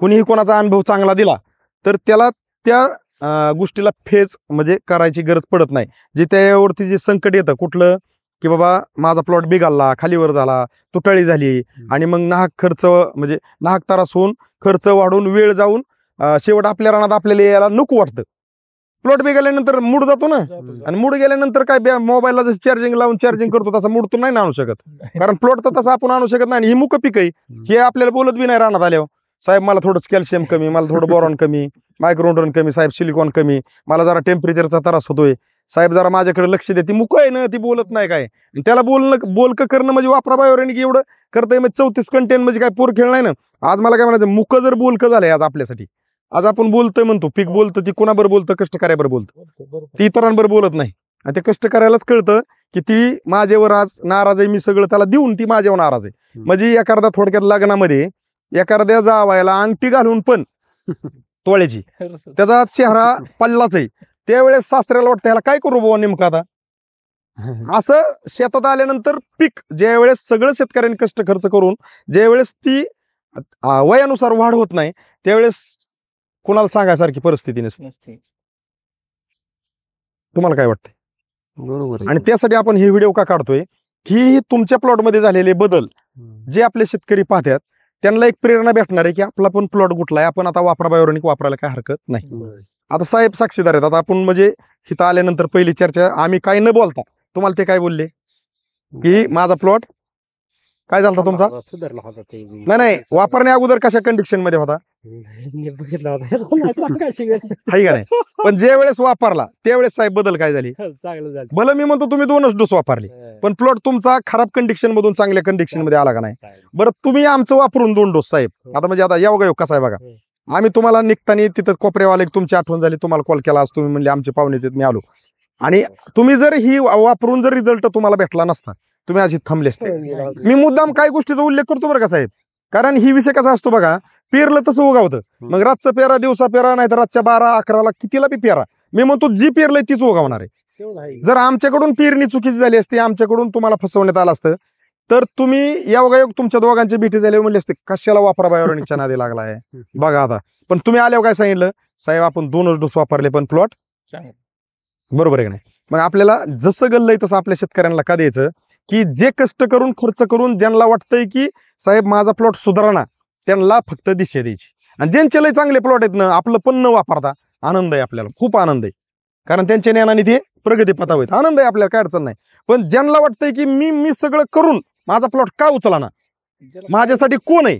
कुणीही कोणाचा अनुभव चांगला दिला तर त्याला त्या गोष्टीला फेज म्हणजे करायची गरज पडत नाही. जे त्यावरती जे संकट येतं कुठलं, की बाबा माझा प्लॉट बिघाडला, खालीवर झाला, तुटाळी झाली आणि मग नाहक खर्च म्हणजे नाहक त्रास होऊन खर्च वाढून वेळ जाऊन शेवट आपल्या रानात आपल्याला यायला नको वाटतं. प्लॉट बिघडल्यानंतर मूड जातो ना, आणि मूड गेल्यानंतर काय मोबाईलला जसं चार्जिंग लावून चार्जिंग करतो तसा मूड तो नाही आणू शकत, कारण प्लॉट तर तसा आपण आणू शकत नाही. ही मुक पीक आहे, हे आपल्याला बोलत बी नाही रानात आल्यावर, साहेब मला थोडंच कॅल्शियम कमी, मला थोडं बोरॉन कमी, मायक्रोन्यूट्रन कमी, साहेब सिलिकॉन कमी, मला जरा टेम्परेचरचा त्रास होतोय, साहेब जरा माझ्याकडे लक्ष दे. ती मुक आहे ना, ती बोलत नाही काय. त्याला बोलकं करणं म्हणजे वापरा बायोरेनिक एवढं करतंय, म्हणजे 34 कंटेन म्हणजे काय पोर खेळ नाही ना. आज मला काय म्हणायचं, मुक जर बोलकं झालंय आज आपल्यासाठी, आज आपण बोलतोय म्हणतो पीक बोलतं, ती कोणाबरोबर बोलतं, कष्ट करायबर बोलतं, ती इतरांबरोबर बोलत नाही. आणि ते कष्ट करायलाच कळतं की ती माझ्यावर आज नाराज आहे, मी सगळं त्याला देऊन ती माझ्यावर नाराज आहे. म्हणजे एखादा थोडक्यात लग्नामध्ये एखाद्या जावायला अंगठी घालून पण तोळ्याची त्याचा चेहरा पल्लाच आहे, त्यावेळेस सासऱ्याला वाटतं ह्याला काय करू बाबा नेमकं आता. असं शेतात आल्यानंतर पीक ज्या वेळेस सगळं शेतकऱ्यांनी कष्ट खर्च करून ज्या वेळेस ती वयानुसार वाढ होत नाही, त्यावेळेस कुणाला सांगायसारखी परिस्थिती नसते. तुम्हाला काय वाटतंय? बरोबर आहे. आणि त्यासाठी आपण हे व्हिडिओ का काढतोय, की तुमच्या प्लॉटमध्ये झालेले बदल जे आपले शेतकरी पाहतात त्यांना एक प्रेरणा भेटणार आहे की आपला पण प्लॉट गुटलाय, आपण आता वापरा बायोरेनिक वापरायला काय हरकत नाही. आता साहेब साक्षीदार आहेत. आता आपण म्हणजे इथं आल्यानंतर पहिली चर्चा आम्ही काय न बोलता तुम्हाला ते काय बोलले की माझा प्लॉट काय झाला तुमचा, सुधारला होता ते. नाही वापरण्या अगोदर कशा कंडिशन मध्ये होता बघितला होता आहे का नाही, पण ज्या वेळेस वापरला त्यावेळेस साहेब बदल काय झाली. चांगलं झालं. भलं मी म्हणतो तुम्ही 2च डोस वापरले, पण प्लॉट तुमचा खराब कंडिशन मधून चांगल्या कंडिशन मध्ये आला का नाही. बरं तुम्ही आमचं वापरून 2 डोस साहेब, आता म्हणजे आता योग कसा आहे बघा, आम्ही तुम्हाला निघताना तिथं कोपऱ्यावाले तुमची आठवण झाली, तुम्हाला कॉल केला, आज तुम्ही म्हणले आमचे पाहुणेचे मी आलो, आणि तुम्ही जर ही वापरून जर रिझल्ट तुम्हाला भेटला नसता तुम्ही आज थांबले असते. मी मुद्दाम काही गोष्टीचा उल्लेख करतो बरं का साहेब, कारण ही विषय कसा असतो बघा, पेरलं तसं उगावतं, मग रातचं पेरा दिवसा पेरा नाही तर रातच्या 12-11ला कितीला बी पेरा, मी म्हणतो जी पेरलंय तीच उगावणार आहे. जर आमच्याकडून पेरणी चुकीची झाली असती, आमच्याकडून तुम्हाला फसवण्यात आलं असतं, तर तुम्ही योगायोग तुमच्या दोघांची भेटी झाली म्हणले असते कशाला वापरा बायोरेनिकच्या नादी लागलाय बघा आता. पण तुम्ही आल्यावर काय सांगितलं, साहेब आपण 2च डोस वापरले पण प्लॉट बरोबर आहे का नाही. मग आपल्याला जसं गल्लंय तसं आपल्या शेतकऱ्यांना का द्यायचं, की जे कष्ट करून खर्च करून ज्यांना वाटतंय की साहेब माझा प्लॉट सुधारणा, त्यांना फक्त दिशा द्यायची. आणि ज्यांचे लय चांगले प्लॉट आहेत ना, आपलं पण न वापरता आनंद आहे, आपल्याला खूप आनंद आहे, कारण त्यांच्या ज्ञानाने ते प्रगती पथावर आनंद आहे, आपल्याला काय अडचण नाही. पण ज्यांना वाटतंय की मी सगळं करून माझा प्लॉट का उचला ना, माझ्यासाठी कोण आहे,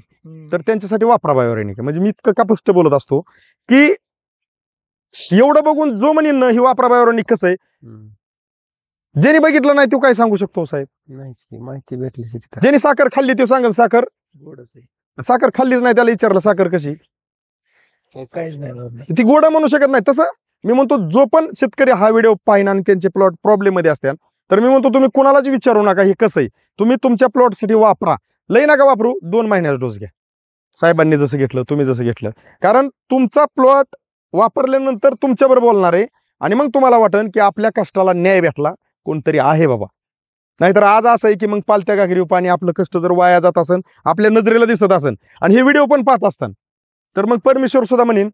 तर त्यांच्यासाठी वापरा बायोरेनिक. म्हणजे मी इतकं कापुष्ट बोलत असतो की एवढं बघून जो म्हणेन ही वापरा बायोरेनिक कसं आहे, ज्याने बघितलं नाही तो काय सांगू शकतो साहेब. माहिती भेटली. ज्याने साखर खाल्ली तो सांगेल साखर, साखर खाल्लीच नाही त्याला विचारलं साखर कशी, ती गोड म्हणू शकत नाही. तसं मी म्हणतो जो पण शेतकरी हा व्हिडिओ पाहिन आणि त्यांचे प्लॉट प्रॉब्लेम मध्ये असतील, तर मी म्हणतो तुम्ही कुणालाच विचारू नका हे कसं आहे, तुम्ही तुमच्या प्लॉटसाठी वापरा, लई नका वापरू, 2 महिन्याचा डोस घ्या. साहेबांनी जसं घेतलं तुम्ही जसं घेतलं, कारण तुमचा प्लॉट वापरल्यानंतर तुमच्याबरोबर बोलणार आहे, आणि मग तुम्हाला वाटेल की आपल्या कष्टाला न्याय भेटला, कोणतरी आहे बाबा. नाहीतर आज असं आहे की मग पालत्या गागरी पाणी आपलं कष्ट जर वाया जात असेल, आपल्या नजरेला दिसत असेल आणि हे व्हिडिओ पण पाहत असताना, तर मग परमेश्वर सुद्धा म्हणेन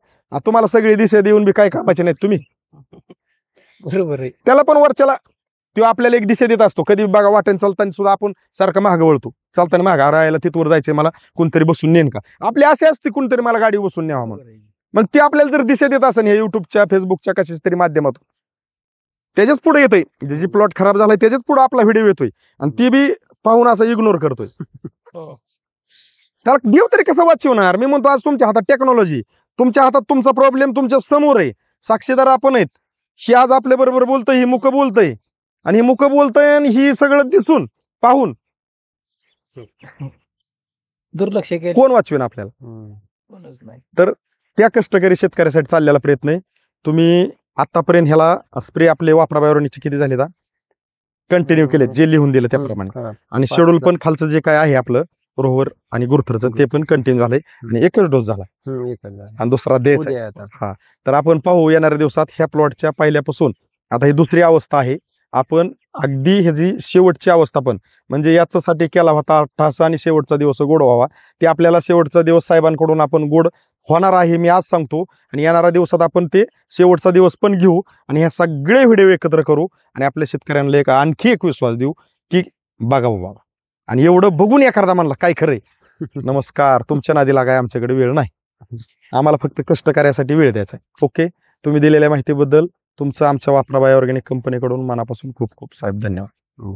तुम्हाला सगळी दिशा देऊन बी काय कामाचे नाहीत तुम्ही. बरोबर आहे. त्याला पण वरच्याला तो आपल्याला एक दिशा देत असतो. कधी बघा वाटेन चालताना सुद्धा आपण सारखं मागं वळतो, चालताना मागं राहायला तिथवर जायचंय मला, कोणतरी बसून नेन का, आपली अशी असते कोणतरी मला गाडी बसून न्यावा म्हणून. मग ते आपल्याला जर दिशा देत असेल हे युट्यूबच्या फेसबुकच्या कशाच तरी माध्यमातून, त्याच्याच पुढे येतोय, ज्याची प्लॉट खराब झालाय त्याच्याच पुढे आपला व्हिडिओ येतोय आणि ती बी पाहून असं इग्नोर करतोय. त्याला देव तरी कसं वाचवणार. मी म्हणतो आज तुमच्या हातात टेक्नॉलॉजी, तुमच्या हातात तुमचा प्रॉब्लेम तुमच्या समोर आहे, साक्षीदार आपण आहेत. ही आज आपल्या बरोबर बोलतोय, ही मुक बोलतय, आणि ही मुक बोलतय आणि ही सगळं दिसून पाहून दुर्लक्ष केलं कोण वाचवेन आपल्याला. तर त्या कष्टकरी शेतकऱ्यासाठी चाललेला प्रयत्न आहे. तुम्ही आतापर्यंत ह्याला स्प्रे आपले वापरा बायोनिकचे किती झाले, कंटिन्यू केले जे लिहून दिलं त्याप्रमाणे, आणि शेड्यूल पण खालचं जे काय आहे आपलं रोहर आणि गुरथरचं ते पण कंटिन्यू झालंय, आणि एकच डोस झाला आणि दुसरा द्यायचा. हा, तर आपण पाहू येणाऱ्या दिवसात ह्या प्लॉटच्या पहिल्यापासून आता ही दुसरी अवस्था आहे. आपण अगदी ह्याची शेवटची अवस्था पण म्हणजे याच्यासाठी केला होता अट्टास आणि शेवटचा दिवस गोड व्हावा, ते आपल्याला शेवटचा दिवस साहेबांकडून आपण गोड होणार आहे मी आज सांगतो. आणि येणाऱ्या दिवसात आपण ते शेवटचा दिवस पण घेऊ आणि ह्या सगळे व्हिडिओ एकत्र करू आणि आपल्या शेतकऱ्यांना एक आणखी एक विश्वास देऊ की बघा बाबा, आणि एवढं बघून एखादा म्हणला काय खरंय, नमस्कार, तुमच्या नादीला काय आमच्याकडे वेळ नाही, आम्हाला फक्त कष्ट कार्यासाठी वेळ द्यायचा आहे. ओके, तुम्ही दिलेल्या माहितीबद्दल तुमचं आमच्या वापरा बायो ऑर्गॅनिक कंपनीकडून मनापासून खूप खूप साहेब धन्यवाद.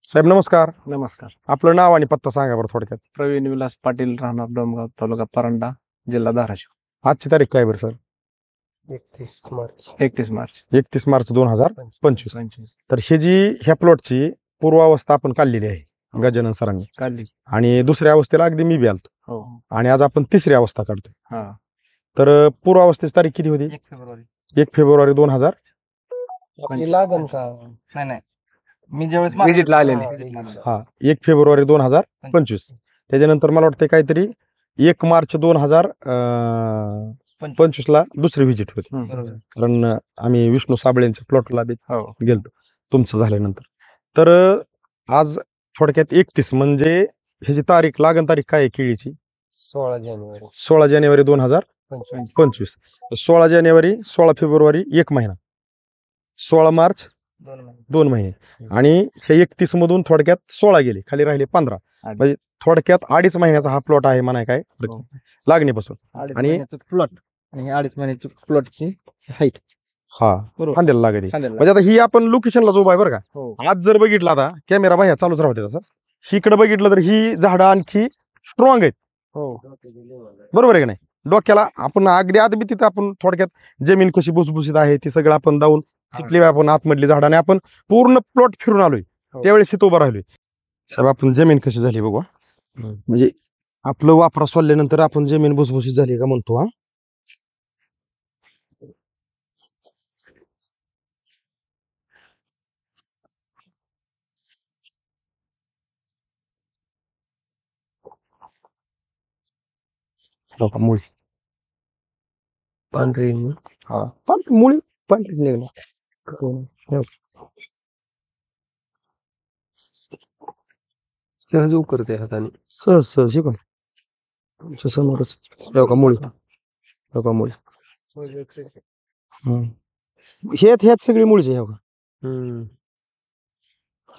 साहेब नमस्कार. नमस्कार. आपलं नाव आणि पत्ता सांगा बरं थोडक्यात. प्रवीण विलास पाटील, राहणार डोमगाव, तालुका परांडा, जिल्हा धाराशिव. आजची तारीख काय बरं सर? 31 मार्च 31 मार्च 31 मार्च 2025. 25 तर हे जी ह्या प्लॉटची पूर्वावस्था आपण काढलेली आहे गजानन सरांनी, काढली. आणि दुसऱ्या अवस्थेला अगदी मी बी आलतो, हो. आणि आज आपण तिसरी अवस्था काढतोय. हा. तर पूर्वावस्थेची तारीख किती होती? 1 फेब्रुवारी 2000. लागन का नाही मी ज्यावेळेस Visit ला आलेले. हा, 1 फेब्रुवारी 2025. त्याच्यानंतर मला वाटतं काहीतरी 1 मार्च 2025 ला दुसरी व्हिजिट होती, कारण आम्ही विष्णू साबळेंच्या प्लॉटला हो. गेलतो तुमचं झाल्यानंतर. तर आज थोडक्यात 31 म्हणजे ह्याची तारीख लागण तारीख काय आहे केळीची? 16 जानेवारी 16 जानेवारी 2025. 16 जानेवारी, 16 फेब्रुवारी 1 महिना, 16 मार्च 2 महिने, आणि हे 31 मधून थोडक्यात 16 गेले, खाली राहिले 15. म्हणजे थोडक्यात 2.5 महिन्याचा हा प्लॉट आहे म्हणाय काय लागणीपासून. आणि प्लॉट आणि 2.5 महिन्याची प्लॉटची हाईट हा बरोबर. खांद्याला लागते. म्हणजे आता ही आपण लोकेशनला उभा आहे बरं का. हो. आज जर बघितलं, आता कॅमेरा बाह्या चालूच राहते तसं, इकडे बघितलं तर ही झाडं आणखी स्ट्रॉंग आहेत, हो. बरोबर आहे की नाही. डोक्याला आपण अगदी आत बी तिथं आपण थोडक्यात जमीन कशी भुसभुशीत आहे ती सगळं आपण जाऊन शिकली, आपण आतमधली झाडाने आपण पूर्ण प्लॉट फिरून आलोय, हो. त्यावेळेस इथं उभं राहिलोय. साहेब आपण जमीन कशी झाली बघू. म्हणजे आपलं वापरा सोडल्यानंतर आपण जमीन भुसभुशीत झाली का म्हणतो. हा, मुळी पांढरी हा मुळी पांढरीच निघणार. सहज उकरते हाताने. सहज सहज शिकून तुमच्या समोरच मुळी मुळी ह्यात सगळी मुळीच आहे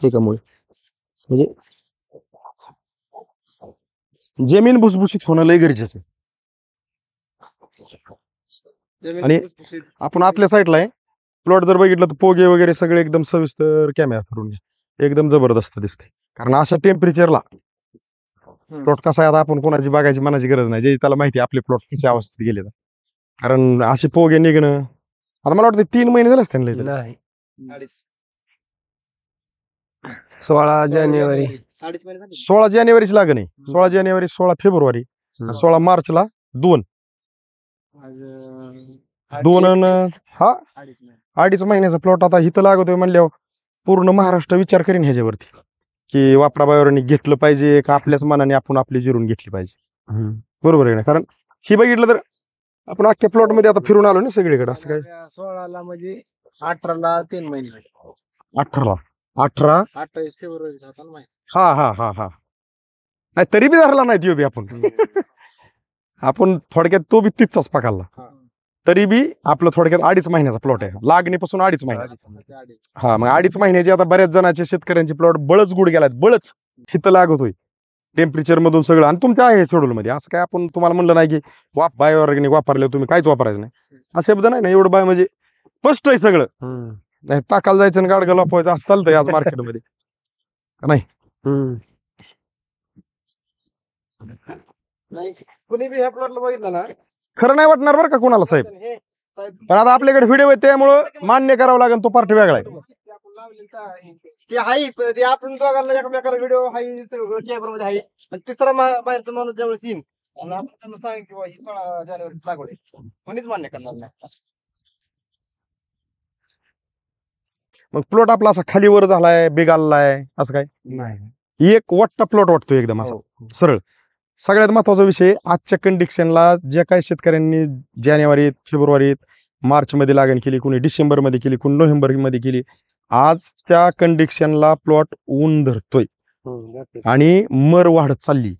हे का मुळी. म्हणजे जमीन भुसभुशीत होणं लय गरजेचं आहे. आणि आपण आतल्या साईडला आहे प्लॉट जर बघितलं तर पोगे वगैरे सगळे एकदम सविस्तर कॅमेरा करून घ्या, एकदम जबरदस्त दिसते. कारण अशा टेम्परेचरला प्लॉट कसा आहे, आता आपण कोणाची बघायची मनाची गरज नाही, जे त्याला माहिती आपले प्लॉट कशा अवस्थेत गेले. कारण असे पोगे निघणं आता मला वाटतं 3 महिने झाले असते नाही. 16 जानेवारी 16 जानेवारीची लागण आहे. 16 जानेवारी, 16 फेब्रुवारी, 16 मार्चला 2 हा 2.5 महिन्याचा प्लॉट. आता इथं लागतोय म्हणल्यावर पूर्ण महाराष्ट्र विचार करीन ह्याच्यावरती की वापरा बायोनिक घेतलं पाहिजे का आपल्याच मनाने आपण आपली जिरून घेतली पाहिजे. बरोबर आहे ना. कारण ही बघितलं तर आपण अख्ख्या प्लॉट मध्ये आता फिरून आलो ना सगळीकडे. असं काय 16 म्हणजे 18 3 महिने 18 28 फेब्रुवारी हा नाही तरी बी धरला नाही तो बी आपण आपण थोडक्यात तो बी 30चाच पकडला. तरी बी आपलं थोडक्यात 2.5 महिन्याचा प्लॉट आहे, लागणीपासून 2.5 महिने. हा, मग 2.5 महिन्याची आता बऱ्याच जणांचे शेतकऱ्यांची प्लॉट बळच गुड गेलात, बळच हिथं लागतोय टेम्परेचर मधून सगळं. आणि तुमच्या आहे शेड्यूल मध्ये असं काय आपण तुम्हाला म्हणलं नाही की बायोऑर्गॅनिक वापरले तुम्ही काहीच वापरायचं नाही, असे शब्द नाही ना. एवढं बाय म्हणजे स्पष्ट आहे सगळं. नाही ताकाला जायचं आणि गाडगा लपवायचं असं चालतंय आज मार्केटमध्ये नाही. कुणी बी ह्या प्लॉटला बघितलं ना, खरं नाही वाटणार बरं का कोणाला साहेब, हे साहेब पण आता आपल्याकडे व्हिडिओ आहे त्यामुळं मान्य करावं लागेल, तो पार्ट वेगळा आहे. ते हाई ते आपण दोघांना एकमेकाला व्हिडिओ हाई कॅमेरामध्ये हाई, आणि तिसरा बाहेरचा माणूस ज्यावेळेस येईन आणि आपण त्यांना सांग की ही 16 जानेवारी लागवड आहे, कोणीच मान्य करणार नाही. मग प्लॉट आपला असा खालीवर झालाय, बेगाललाय असं काय नाही. एक वाटता प्लॉट वाटतो एकदम असा सरळ. सगळ्यात महत्वाचा विषय आजच्या कंडिशनला ज्या काही शेतकऱ्यांनी जानेवारीत, फेब्रुवारीत, मार्च मध्ये लागण केली, कोणी डिसेंबर मध्ये केली, कोणी नोव्हेंबर मध्ये केली, आजच्या कंडिशनला प्लॉट ऊन धरतोय आणि मर वाढत चालली.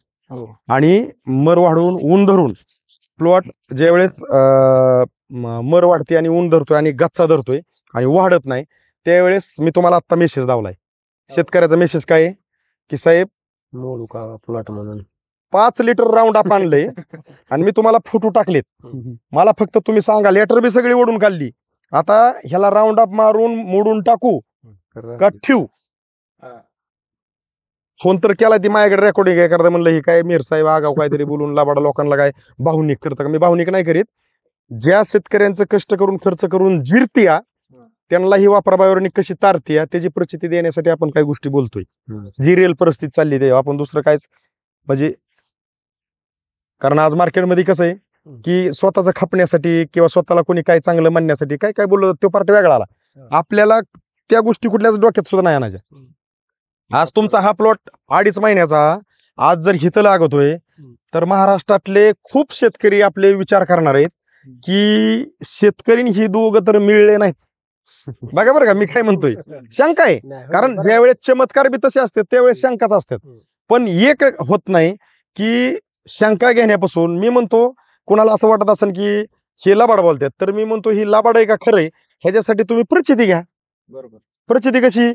आणि मर वाढून ऊन धरून प्लॉट ज्यावेळेस मर वाढते आणि ऊन धरतोय आणि गच्चा धरतोय आणि वाढत नाही, त्यावेळेस मी तुम्हाला आता मेसेज लावलाय. शेतकऱ्याचा मेसेज काय आहे की साहेब मोडू का प्लॉट म्हणून 5 लिटर राऊंड अप आणलंय आणि मी तुम्हाला फोटो टाकलेत. मला फक्त तुम्ही सांगा, लेटर बी सगळी ओढून काढली, आता ह्याला राऊंड अप मारून मोडून टाकू का ठेवू. फोन तर केला, ती माझ्याकडे रेकॉर्डिंग काय करता, म्हणलं हे काय मीर साहेब आगाव काहीतरी बोलून लाबाडा लोकांना काय भावनिक करतं का. मी भावनिक नाही करीत. ज्या शेतकऱ्यांचं कष्ट करून खर्च करून जिरतीया त्यांना ही वापरा बायोऑर्गॅनिक कशी तारतीया त्याची प्रचिती देण्यासाठी आपण काही गोष्टी बोलतोय, जी रिअल परिस्थिती चालली ते आपण दुसरं कायच म्हणजे. कारण आज मार्केटमध्ये कसं आहे की स्वतःचं खपण्यासाठी किंवा स्वतःला कोणी काय चांगलं म्हणण्यासाठी काय काय बोललं, तो पार्ट वेगळा आला. आपल्याला त्या गोष्टी कुठल्याच डोक्यात सुद्धा नाही आणायच्या. आज तुमचा हा प्लॉट 2.5 महिन्याचा आज जर हिथं लागतोय तर महाराष्ट्रातले खूप शेतकरी आपले विचार करणार आहेत की शेतकरी ही दोघं तर मिळले नाहीत. बघा बरं का मी काय म्हणतोय, शंका आहे. कारण ज्यावेळेस चमत्कार बी तसे असतात त्यावेळेस शंकाच असतात. पण एक होत नाही की शंका घेण्यापासून, मी म्हणतो कोणाला असं वाटत असेल की हे लबाड बोलतात, तर मी म्हणतो ही लबाड आहे का खरं आहे ह्याच्यासाठी तुम्ही प्रचिती घ्या. बरोबर. प्रचिती कशी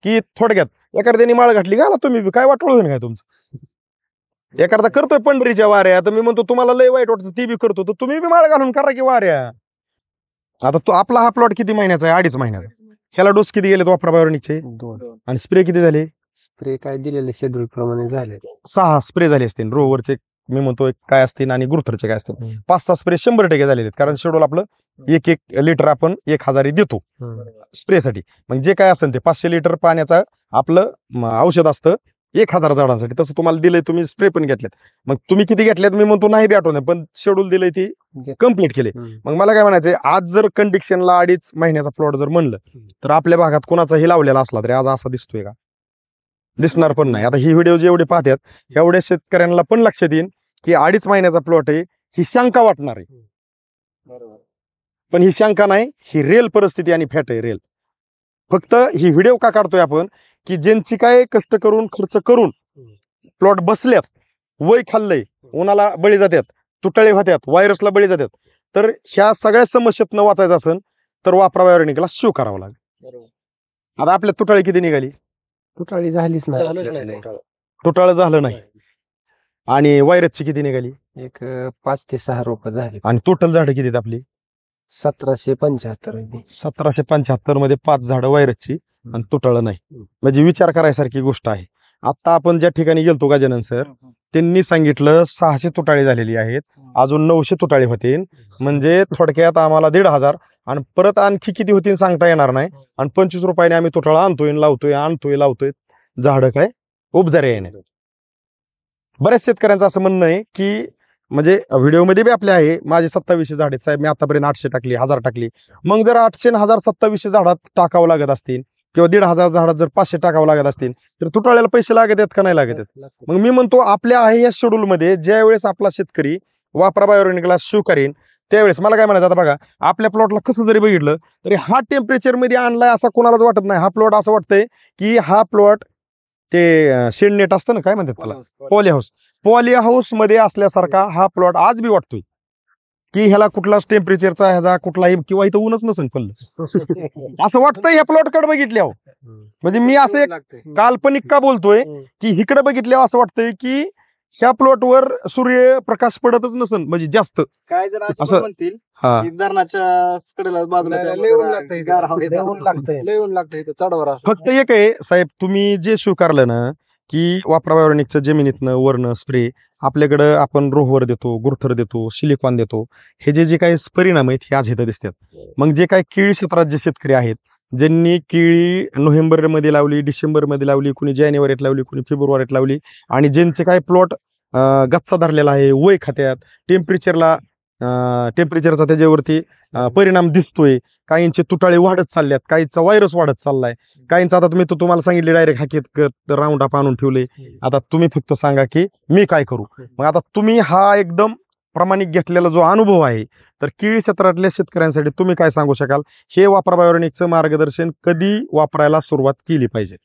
की थोडक्यात एखाद्याने माळ घातली घाला तुम्ही, काय वाटोळ होईल काय तुमचं. एखादा करतोय पंढरीच्या वाऱ्या, तर मी म्हणतो तुम्हाला लय वाईट वाटतं ती बी करतो, तर तुम्ही बी माळ घालून करा की वाऱ्या. आता तो आपला हा प्लॉट किती महिन्याचा आहे, 2.5 महिन्याचा. ह्याला डोस किती गेले वापरा बायोऑर्गॅनिकचे 2 आणि स्प्रे किती झाले, स्प्रे काय दिलेले शेड्यूल प्रमाणे झाले 6 स्प्रे झाले असतील. रोवरचे मी म्हणतो काय असतील आणि गुरुथरचे काय असतील 5-6 स्प्रे 100% झालेले आहेत. कारण शेड्यूल आपलं 1 लिटर आपण 1000 देतो स्प्रेसाठी. मग जे काय असेल ते 500 लिटर पाण्याचं आपलं औषध असतं 1000 झाडांसाठी. तसं तुम्हाला दिलंय, तुम्ही स्प्रे पण घेतलेत. मग तुम्ही किती घेतलेत मी म्हणतो नाही बी आठवण, पण शेड्यूल दिलंय ती कम्प्लीट केले. मग मला काय म्हणायचंय, आज जर कंडिशनला 2.5 महिन्याचा प्लॉट जर म्हणलं तर आपल्या भागात कोणाचाही लावलेला असला तरी आज असा दिसतोय का, दिसणार पण नाही. आता ही व्हिडिओ जेवढे पाहतात एवढ्या शेतकऱ्यांना पण लक्षात येईल की 2.5 महिन्याचा प्लॉट आहे, ही शंका वाटणार आहे. पण ही शंका नाही, ही रिअल परिस्थिती आणि फॅट आहे रिअल. फक्त ही व्हिडिओ का काढतोय आपण की ज्यांची काय कष्ट करून खर्च करून प्लॉट बसल्यात, वय खाल्लंय, उन्हाला बळी जातात, तुटळे होत्यात, व्हायरसला बळी जातात, तर ह्या सगळ्या समस्येत न वाचायचं असेल तर वापरा बायोऑर्गॅनिकला शिव करावं लागेल. आता आपल्या तुटाळी किती निघाली, तुटाळी झालीच नाही, तुटाळ झालं नाही. आणि व्हायरसची किती निघाली, एक 5 ते 6 रोपं झाली. आणि टोटल झाडं किती आपली 1775. 1775 मध्ये 5 झाडं व्हायरसची आणि तुटाळ नाही. म्हणजे विचार करायसारखी गोष्ट आहे. आता आपण ज्या ठिकाणी गेलतो गजानन सर, त्यांनी सांगितलं 600 तुटाळी झालेली आहेत, अजून 900 तुटाळी होतील. म्हणजे थोडक्यात आम्हाला 1,500 आणि परत आणखी किती होतील सांगता येणार नाही. आणि 25 रुपयाने आम्ही तुटाळा आणतोय लावतोय, झाडं काय उपजारे येणे. बऱ्याच शेतकऱ्यांचं असं म्हणणं आहे की म्हणजे व्हिडिओमध्ये बी आपले आहे, माझे 2700 झाड आहेत साहेब, मी आतापर्यंत 800 टाकली, 1000 टाकली. मग जर 800 आणि 1000 2700 झाडात टाकावं लागत असतील किंवा 1,500 झाडात जर 500 टाकावं लागत असतील तर तुटाळ्याला पैसे लागत आहेत का नाही लागत आहेत. मग मी म्हणतो आपल्या आहे या शेड्यूलमध्ये ज्या वेळेस आपला शेतकरी वापरा बायोऑर्गॅनिकला शिव करेन त्यावेळेस मला काय म्हणायचं, आता बघा आपल्या प्लॉटला कसं जरी बघितलं तरी हा टेम्परेचर मध्ये आणलाय असं कोणालाच वाटत नाही. हा प्लॉट असं वाटतंय की हा प्लॉट ते शेड नेट असतं ना, काय म्हणतात त्याला, पॉली हाऊस मध्ये असल्यासारखा हा प्लॉट आज बी वाटतोय. की ह्याला कुठलाच टेम्परेचरचा ह्याचा कुठलाही किंवा इथं ऊनच नसेल पडलं असं वाटतं ह्या प्लॉटकडे बघितल्यावर. म्हणजे मी असं एक काल्पनिक का बोलतोय की इकडे बघितल्यावर असं वाटतंय की ह्या प्लॉटवर सूर्यप्रकाश पडतच नसेल म्हणजे जास्त. काय जर असं असं- पण म्हणतील हा की धरणाच्या कडेला बाजूला लय ऊन लागतंय गार हवा येत असेल. लय ऊन लागतं इथं चढवर असं. फक्त एक आहे साहेब, तुम्ही जे स्वीकारलं ना की वापरा बायोनिकचं जमिनीतनं वरनं स्प्रे, आपल्याकडं आपण रोहवर देतो, गुरथर देतो, सिलिकॉन देतो, हे जे काही परिणाम आहेत हे आज इथं दिसतात. मग जे काही केळी क्षेत्रात जे शेतकरी आहेत ज्यांनी केळी नोव्हेंबरमध्ये लावली, डिसेंबरमध्ये लावली, कुणी जानेवारीत लावली, कुणी फेब्रुवारीत लावली, आणि ज्यांचे काही प्लॉट गच्चा धरलेला आहे, वय खात्यात, टेम्परेचरचा त्याच्यावरती परिणाम दिसतोय, काहींचे तुटाळे वाढत चालल्यात, काहींचा व्हायरस वाढत चाललाय, काहींचा आता तुम्हाला सांगितले डायरेक्ट हाकीत राऊंड अप आणून ठेवले. आता तुम्ही फक्त सांगा की मी काय करू. मग आता तुम्ही हा एकदम प्रामाणिक घेतलेला जो अनुभव आहे, तर केळी क्षेत्रातल्या शेतकऱ्यांसाठी तुम्ही काय सांगू शकाल? हे वापरा बायोनिकचं मार्गदर्शन कधी वापरायला सुरुवात केली पाहिजे?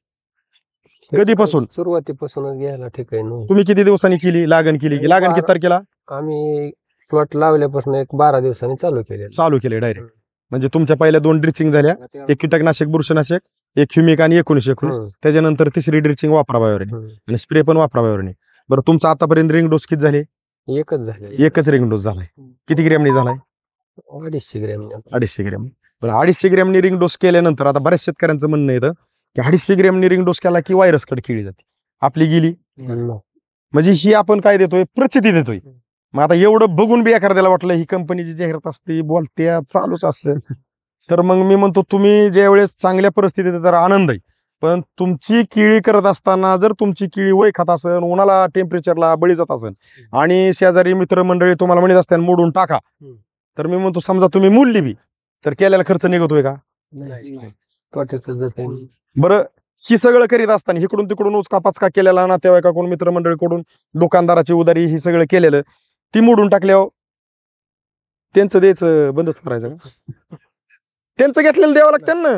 कधीपासून? सुरुवातीपासूनच घ्यायला ठीक आहे ना. तुम्ही किती दिवसांनी केली लागण केली? लागण किती तारखेला आम्ही प्लॉट लावल्यापासून एक 12 दिवसांनी चालू केले डायरेक्ट? म्हणजे तुमच्या पहिल्या 2 ड्रिचिंग झाल्या, एक कीटकनाशक बुरशीनाशक, एक ह्युमिक आणि 19-19. त्याच्यानंतर तिसरी ड्रिचिंग वापरा बायोनिक आणि स्प्रे पण वापरा बायोनिक. बरं, तुमचा आतापर्यंत रिंग डोस किती झाले? एकच झाले. एकच रिंग डोस झालाय. किती ग्रॅमनी झालाय? 250 ग्रॅम. 250 ग्रॅम. बरं, 250 ग्रॅमनी रिंग डोस केल्यानंतर आता बऱ्याच शेतकऱ्यांचं म्हणणं येतं की 250 ग्रॅमनी रिंग डोस केला की व्हायरस कडे केली जाते, आपली गेली. म्हणजे ही आपण काय देतोय? प्रचिती देतोय. मग आता एवढं बघून बी एखाद्याला वाटलं ही कंपनीची जाहिरात असते, बोलते, चालूच असतं, तर मग मी म्हणतो तुम्ही ज्या वेळेस चांगल्या परिस्थितीत तर आनंद आहे, पण तुमची केळी करत असताना जर तुमची केळी वय खात असेल, उन्हाला टेम्परेचरला बळी जात असेल, आणि शेजारी मित्रमंडळी तुम्हाला म्हणत असतात मोडून टाका, तर मी म्हणतो समजा तुम्ही मोडली बी तर केलेला खर्च निघतोय का? बरं, ही सगळं करीत असताना इकडून तिकडून उचका पाचका केलेला ना, तेव्हा का कोण मित्रमंडळीकडून दुकानदाराची उदारी ही सगळं केलेलं ती मोडून टाकल्यावर त्यांचं द्यायचं बंदच करायचं का? त्यांचं घेतलेलं द्यावं लागतं ना.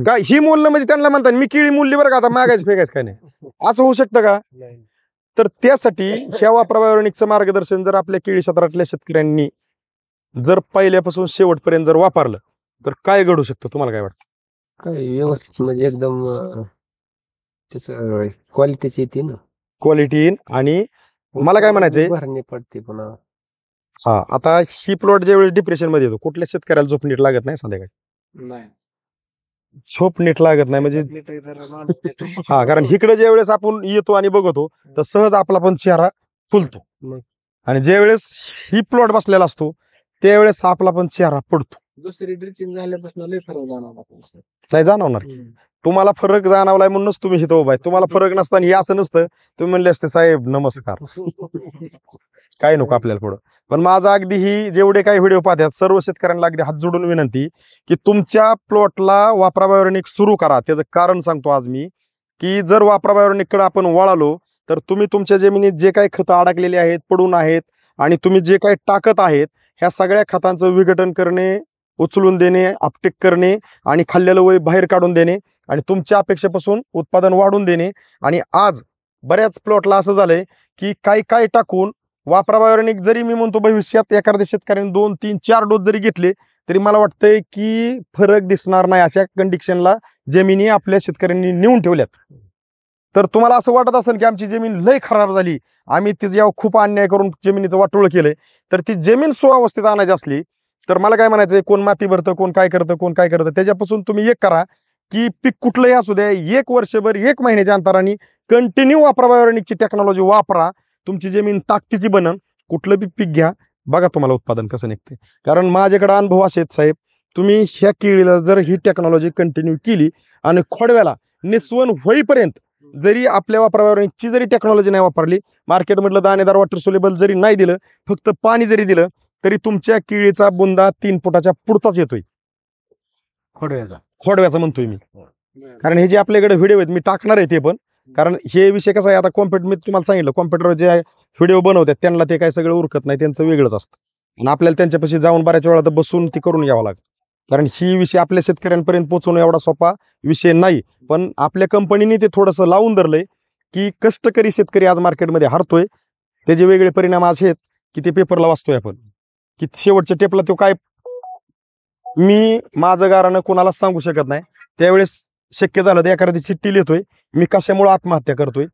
काय ही मूल्य म्हणजे त्यांना म्हणतात मी केळी मूल्य बरं का, आता मागायचं फेकायचं काय नाही, असं होऊ शकतं का? तर त्यासाठी ह्या वापरा बायोनिकचं मार्गदर्शन जर आपल्या केळी क्षेत्रातल्या शेतकऱ्यांनी जर पहिल्यापासून शेवटपर्यंत जर वापरलं तर काय घडू शकतं? तुम्हाला काय वाटतं? काय व्यवस्थित म्हणजे एकदम त्याच क्वालिटीची येते ना, क्वालिटी येईन. आणि मला काय म्हणायचंय, भरणी पडते पुन्हा. हा, आता ही प्लॉट ज्यावेळेस डिप्रेशन मध्ये येतो, कुठल्या शेतकऱ्याला झोप नीट लागत नाही संध्याकाळी? झोप नीट लागत नाही म्हणजे हा, कारण इकडे ज्या वेळेस आपण येतो आणि बघतो तर सहज आपला पण चेहरा फुलतो, आणि ज्या वेळेस ही प्लॉट बसलेला असतो त्यावेळेस आपला पण चेहरा पडतो. दुसरी ड्रिचिंग झाल्यापासून लय फरक जाणवला. नाही जाणवणार की तुम्हाला फरक जाणवलाय म्हणूनच तुम्ही इथं उभा आहे. तुम्हाला फरक नसताना हे असं नसतं, तुम्ही म्हणले असते साहेब नमस्कार काय नको आपल्याला पुढं. पण माझा अगदी ही जेवढे काही व्हिडिओ पाहतात सर्व शेतकऱ्यांना अगदी हात जोडून विनंती की तुमच्या प्लॉटला वापरा बायोनिक सुरू करा. त्याचं कारण सांगतो आज मी, की जर वापरा बायोनिककडे आपण वळालो तर तुम्ही तुमच्या जमिनीत जे काही खतं अडकलेली आहेत, पडून आहेत, आणि तुम्ही जे काही टाकत आहेत ह्या सगळ्या खतांचं विघटन करणे, उचलून देणे, आपटेक करणे आणि खाल्लेलं वय बाहेर काढून देणे आणि तुमच्या अपेक्षेपासून उत्पादन वाढून देणे. आणि आज बऱ्याच प्लॉटला असं झालंय की काय टाकून वापरा बायोनिक जरी मी म्हणतो भविष्यात एखाद्या शेतकऱ्याने 2, 3, 4 डोस जरी घेतले तरी मला वाटतंय की फरक दिसणार नाही, अशा कंडिशनला जमिनी आपल्या शेतकऱ्यांनी नेऊन ठेवल्यात. तर तुम्हाला असं वाटत असेल की आमची जमीन लय खराब झाली, आम्ही तिच्यावर खूप अन्याय करून जमिनीचं वाटोळ केलंय, तर ती जमीन सुअवस्थेत आणायची असली तर मला काय म्हणायचंय, कोण माती भरतं, कोण काय करतं, त्याच्यापासून तुम्ही एक करा की पीक कुठलंही असू द्या, 1 वर्षभर 1 महिन्याच्या अंतराने कंटिन्यू वापरा बायोनिकची टेक्नॉलॉजी वापरा. तुमची जमीन ताकदीची बनन, कुठलं बी पीक घ्या, बघा तुम्हाला उत्पादन कसं निघते. कारण माझ्याकडे अनुभव असे आहेत साहेब, तुम्ही ह्या केळीला जर ही टेक्नॉलॉजी कंटिन्यू केली आणि खोडव्याला निस्वन होईपर्यंत जरी आपल्या वापरा बायोनिकची जरी टेक्नॉलॉजी नाही वापरली, मार्केटमधलं दाणेदार वॉटर सोल्युबल जरी नाही दिलं, फक्त पाणी जरी दिलं, तरी तुमच्या केळीचा बुंदा 3 फुटाच्या पुढचाच येतोय. खोडव्याचा म्हणतोय मी, कारण हे जे आपल्याकडे व्हिडिओ आहेत मी टाकणार आहे ते पण, कारण हे विषय कसा आहे, आता मी तुम्हाला सांगितलं कॉम्प्युटरवर जे व्हिडिओ बनवतात त्यांना ते काय सगळं उरकत नाही, त्यांचं वेगळंच असतं, आणि आपल्याला त्यांच्यापाशी जाऊन बऱ्याच वेळा तर बसून ती करून घ्यावं लागतं. कारण ही विषय आपल्या शेतकऱ्यांपर्यंत पोहोचवणं एवढा सोपा विषय नाही. पण आपल्या कंपनीने ते थोडंसं लावून धरलंय की कष्टकरी शेतकरी आज मार्केटमध्ये हरतोय, त्याचे वेगळे परिणाम आज आहेत. की ते पेपरला वाचतोय आपण की शेवटच्या टेपला तो काय, मी माझं गारानं कोणालाच सांगू शकत नाही. त्यावेळेस शक्य झालं तर एखादी चिठ्ठी लिहितोय मी कशामुळे आत्महत्या करतोय,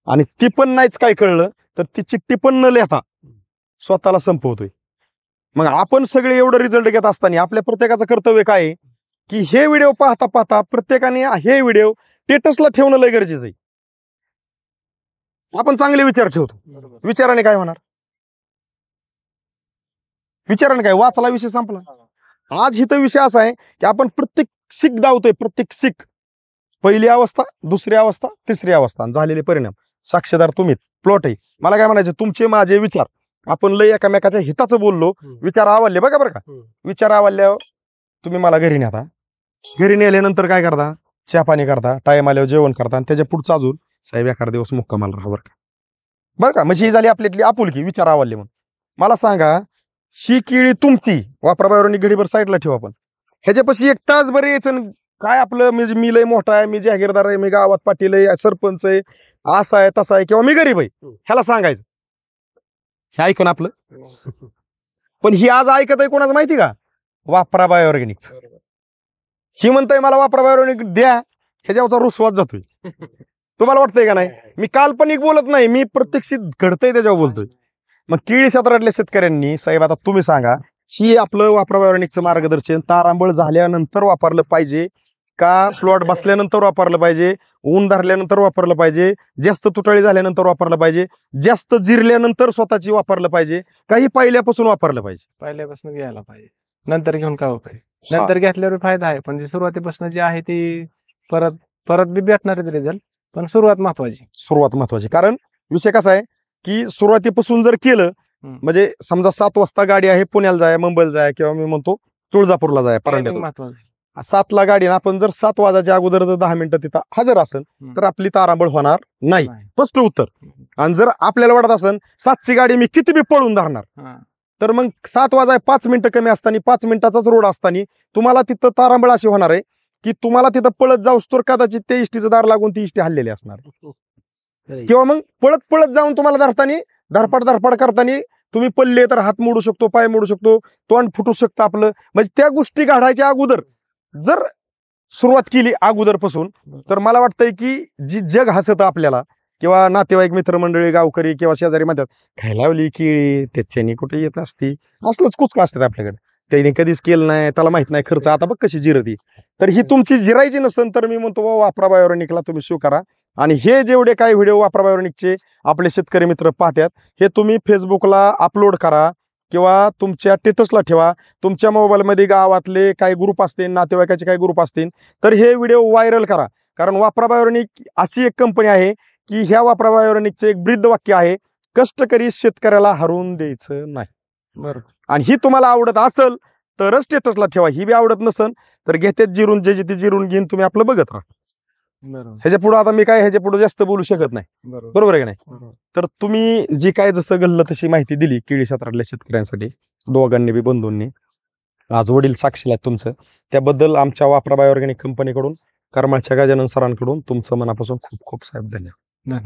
आणि ती पण नाहीच काय कळलं तर ती चिठ्ठी पण न लिहिता स्वतःला संपवतोय. मग आपण सगळे एवढं रिझल्ट घेत असताना आपल्या प्रत्येकाचं कर्तव्य काय आहे की हे व्हिडिओ पाहता पाहता प्रत्येकाने हे व्हिडिओ स्टेटसला ठेवणं लय गरजेचं आहे. आपण चांगले विचार ठेवतो, विचाराने काय होणार, विचाराने काय, वाचला विषय संपला. आज इथं विषय असा आहे की आपण प्रत्येक शिक धावतोय, प्रत्येक शिक, पहिली अवस्था, दुसरी अवस्था, तिसरी अवस्था, आणि झालेले परिणाम साक्षीदार तुम्ही, प्लॉट आहे. मला काय म्हणायचं, तुमचे माझे विचार आपण लय एकामेकाच्या हिताचं बोललो, विचार आवडले बघा बरं का, विचार आवडल्यावर तुम्ही मला घरी नेता, घरी नेल्यानंतर काय करता, चहा पाणी करता, टाइम आल्यावर जेवण करता, आणि त्याच्या पुढचा अजून साहेब एखादा दिवस मुक्कामाला राहा बरं का. म्हणजे ही झाली आपल्यातली आपुलकी, विचार आवडले म्हणून. मला सांगा, ही केळी तुमची वापराबाहेरून घडीभर साईडला ठेवा, आपण ह्याच्यापाशी एक तास बरं यायचं काय आपलं, म्हणजे मी लय मोठा आहे, मी जागीरदार आहे, मी गावात पाटील आहे, सरपंच आहे, असा आहे तसा आहे, किंवा मी गरीब आहे, ह्याला सांगायचं हे ऐकून आपलं. पण ही आज ऐकत आहे कोणाचं माहिती का, वापरा बायोऑर्गॅनिक. ही म्हणताय मला वापरा बायोऑर्गॅनिक द्या, ह्याच्यावरचा रुसवाच जातोय. तुम्हाला वाटतंय का नाही, मी काल्पनिक बोलत नाही, मी प्रत्यक्षित घडतंय त्याच्यावर बोलतोय. मग केळी क्षेत्रातल्या शेतकऱ्यांनी साहेब आता तुम्ही सांगा, ही आपलं वापरा बायोऑर्गॅनिकचं मार्गदर्शन तारांबळ झाल्यानंतर वापरलं पाहिजे का, प्लॉट बसल्यानंतर वापरलं पाहिजे, ऊन धरल्यानंतर वापरलं पाहिजे, जास्त तुटाळी झाल्यानंतर वापरलं पाहिजे, जास्त जिरल्यानंतर स्वतःची वापरलं पाहिजे, काही पहिल्यापासून वापरलं पाहिजे, पहिल्यापासून घ्यायला पाहिजे, नंतर घेऊन काय उपयोग, नंतर घेतल्यावर फायदा आहे, पण सुरुवातीपासून जे आहे ती परत परत बी भेटणार रिझल्ट, पण सुरुवात महत्वाची. सुरुवात महत्वाची. कारण विषय कसा आहे की सुरुवातीपासून जर केलं, म्हणजे समजा 7 वाजता गाडी आहे, पुण्याला जाय, मुंबईला जाय, किंवा मी म्हणतो तुळजापूरला जाय, परांड्यात महत्वाचं 7ला गाडी, आपण जर 7 वाजायच्या अगोदर जर 10 मिनिटं तिथं हजर असेल तर आपली तारांबळ होणार नाही, स्पष्ट उत्तर. आणि जर आपल्याला वाटत असेल 7ची गाडी मी किती बी पळून धरणार, तर मग 7 वाजाय 5 मिनिटं कमी असताना, 5 मिनिटाचाच रोड असताना तुम्हाला तिथं तारांबळ अशी होणार आहे की तुम्हाला तिथं पळत जाऊस तर कदाचित ते इष्टीचं दार लागून ती इष्टी हल्लेली असणार, किंवा मग पळत पळत जाऊन तुम्हाला धरताना, धरपड करताना तुम्ही पडले तर हात मोडू शकतो, पाय मोडू शकतो, तोंड फुटू शकतं आपलं. म्हणजे त्या गोष्टी घडायच्या अगोदर जर सुरुवात केली अगोदरपासून, तर मला वाटतंय की जी जग हसत आपल्याला, किंवा नातेवाईक मित्रमंडळी गावकरी किंवा शेजारी म्हणतात काय लावली केळी, त्याच्यानी कुठे येत असती, असलंच कुचका असतात आपल्याकडे, त्याने कधीच केलं नाही, त्याला माहित नाही खर्च, आता बघ कशी जिरती. तर ही तुमची जिरायची नसेल तर मी म्हणतो वापरा बायोऑर्गॅनिकला तुम्ही स्वीकारा. आणि हे जेवढे काही व्हिडिओ वापरा बायोऑर्गॅनिकचे आपले शेतकरी मित्र पाहतात, हे तुम्ही फेसबुकला अपलोड करा किंवा तुमच्या स्टेटसला ठेवा. तुमच्या मोबाईलमध्ये गावातले काही ग्रुप असतील, नातेवाईकाचे काही ग्रुप असतील, तर हे व्हिडिओ व्हायरल करा. कारण वापरा बायोऑर्गॅनिक अशी एक कंपनी आहे की ह्या वापरा बायोऑर्गॅनिकचं एक ब्रीद वाक्य आहे, कष्टकरी शेतकऱ्याला हरवून द्यायचं नाही. बरोबर. आणि ही तुम्हाला आवडत असेल तरच स्टेटसला ठेवा, ही बी आवडत नसेल तर घेतेच जिरून, जे ते जिरून घेऊन तुम्ही आपलं बघत राहा. ह्याच्या पुढे आता मी काय ह्याच्या पुढे जास्त बोलू शकत नाही, बरोबर आहे का नाही. तर तुम्ही जी काय जसं घडलं तशी माहिती दिली केळी क्षेत्रातल्या शेतकऱ्यांसाठी, दोघांनी बी, बंधूंनी, आज वडील साक्षीला आहेत तुमचं, त्याबद्दल आमच्या वापरा बायोऑर्गॅनिक कंपनीकडून, करमाळच्या गजानन सरांकडून तुमचं मनापासून खूप खूप साहेब धन्यवाद.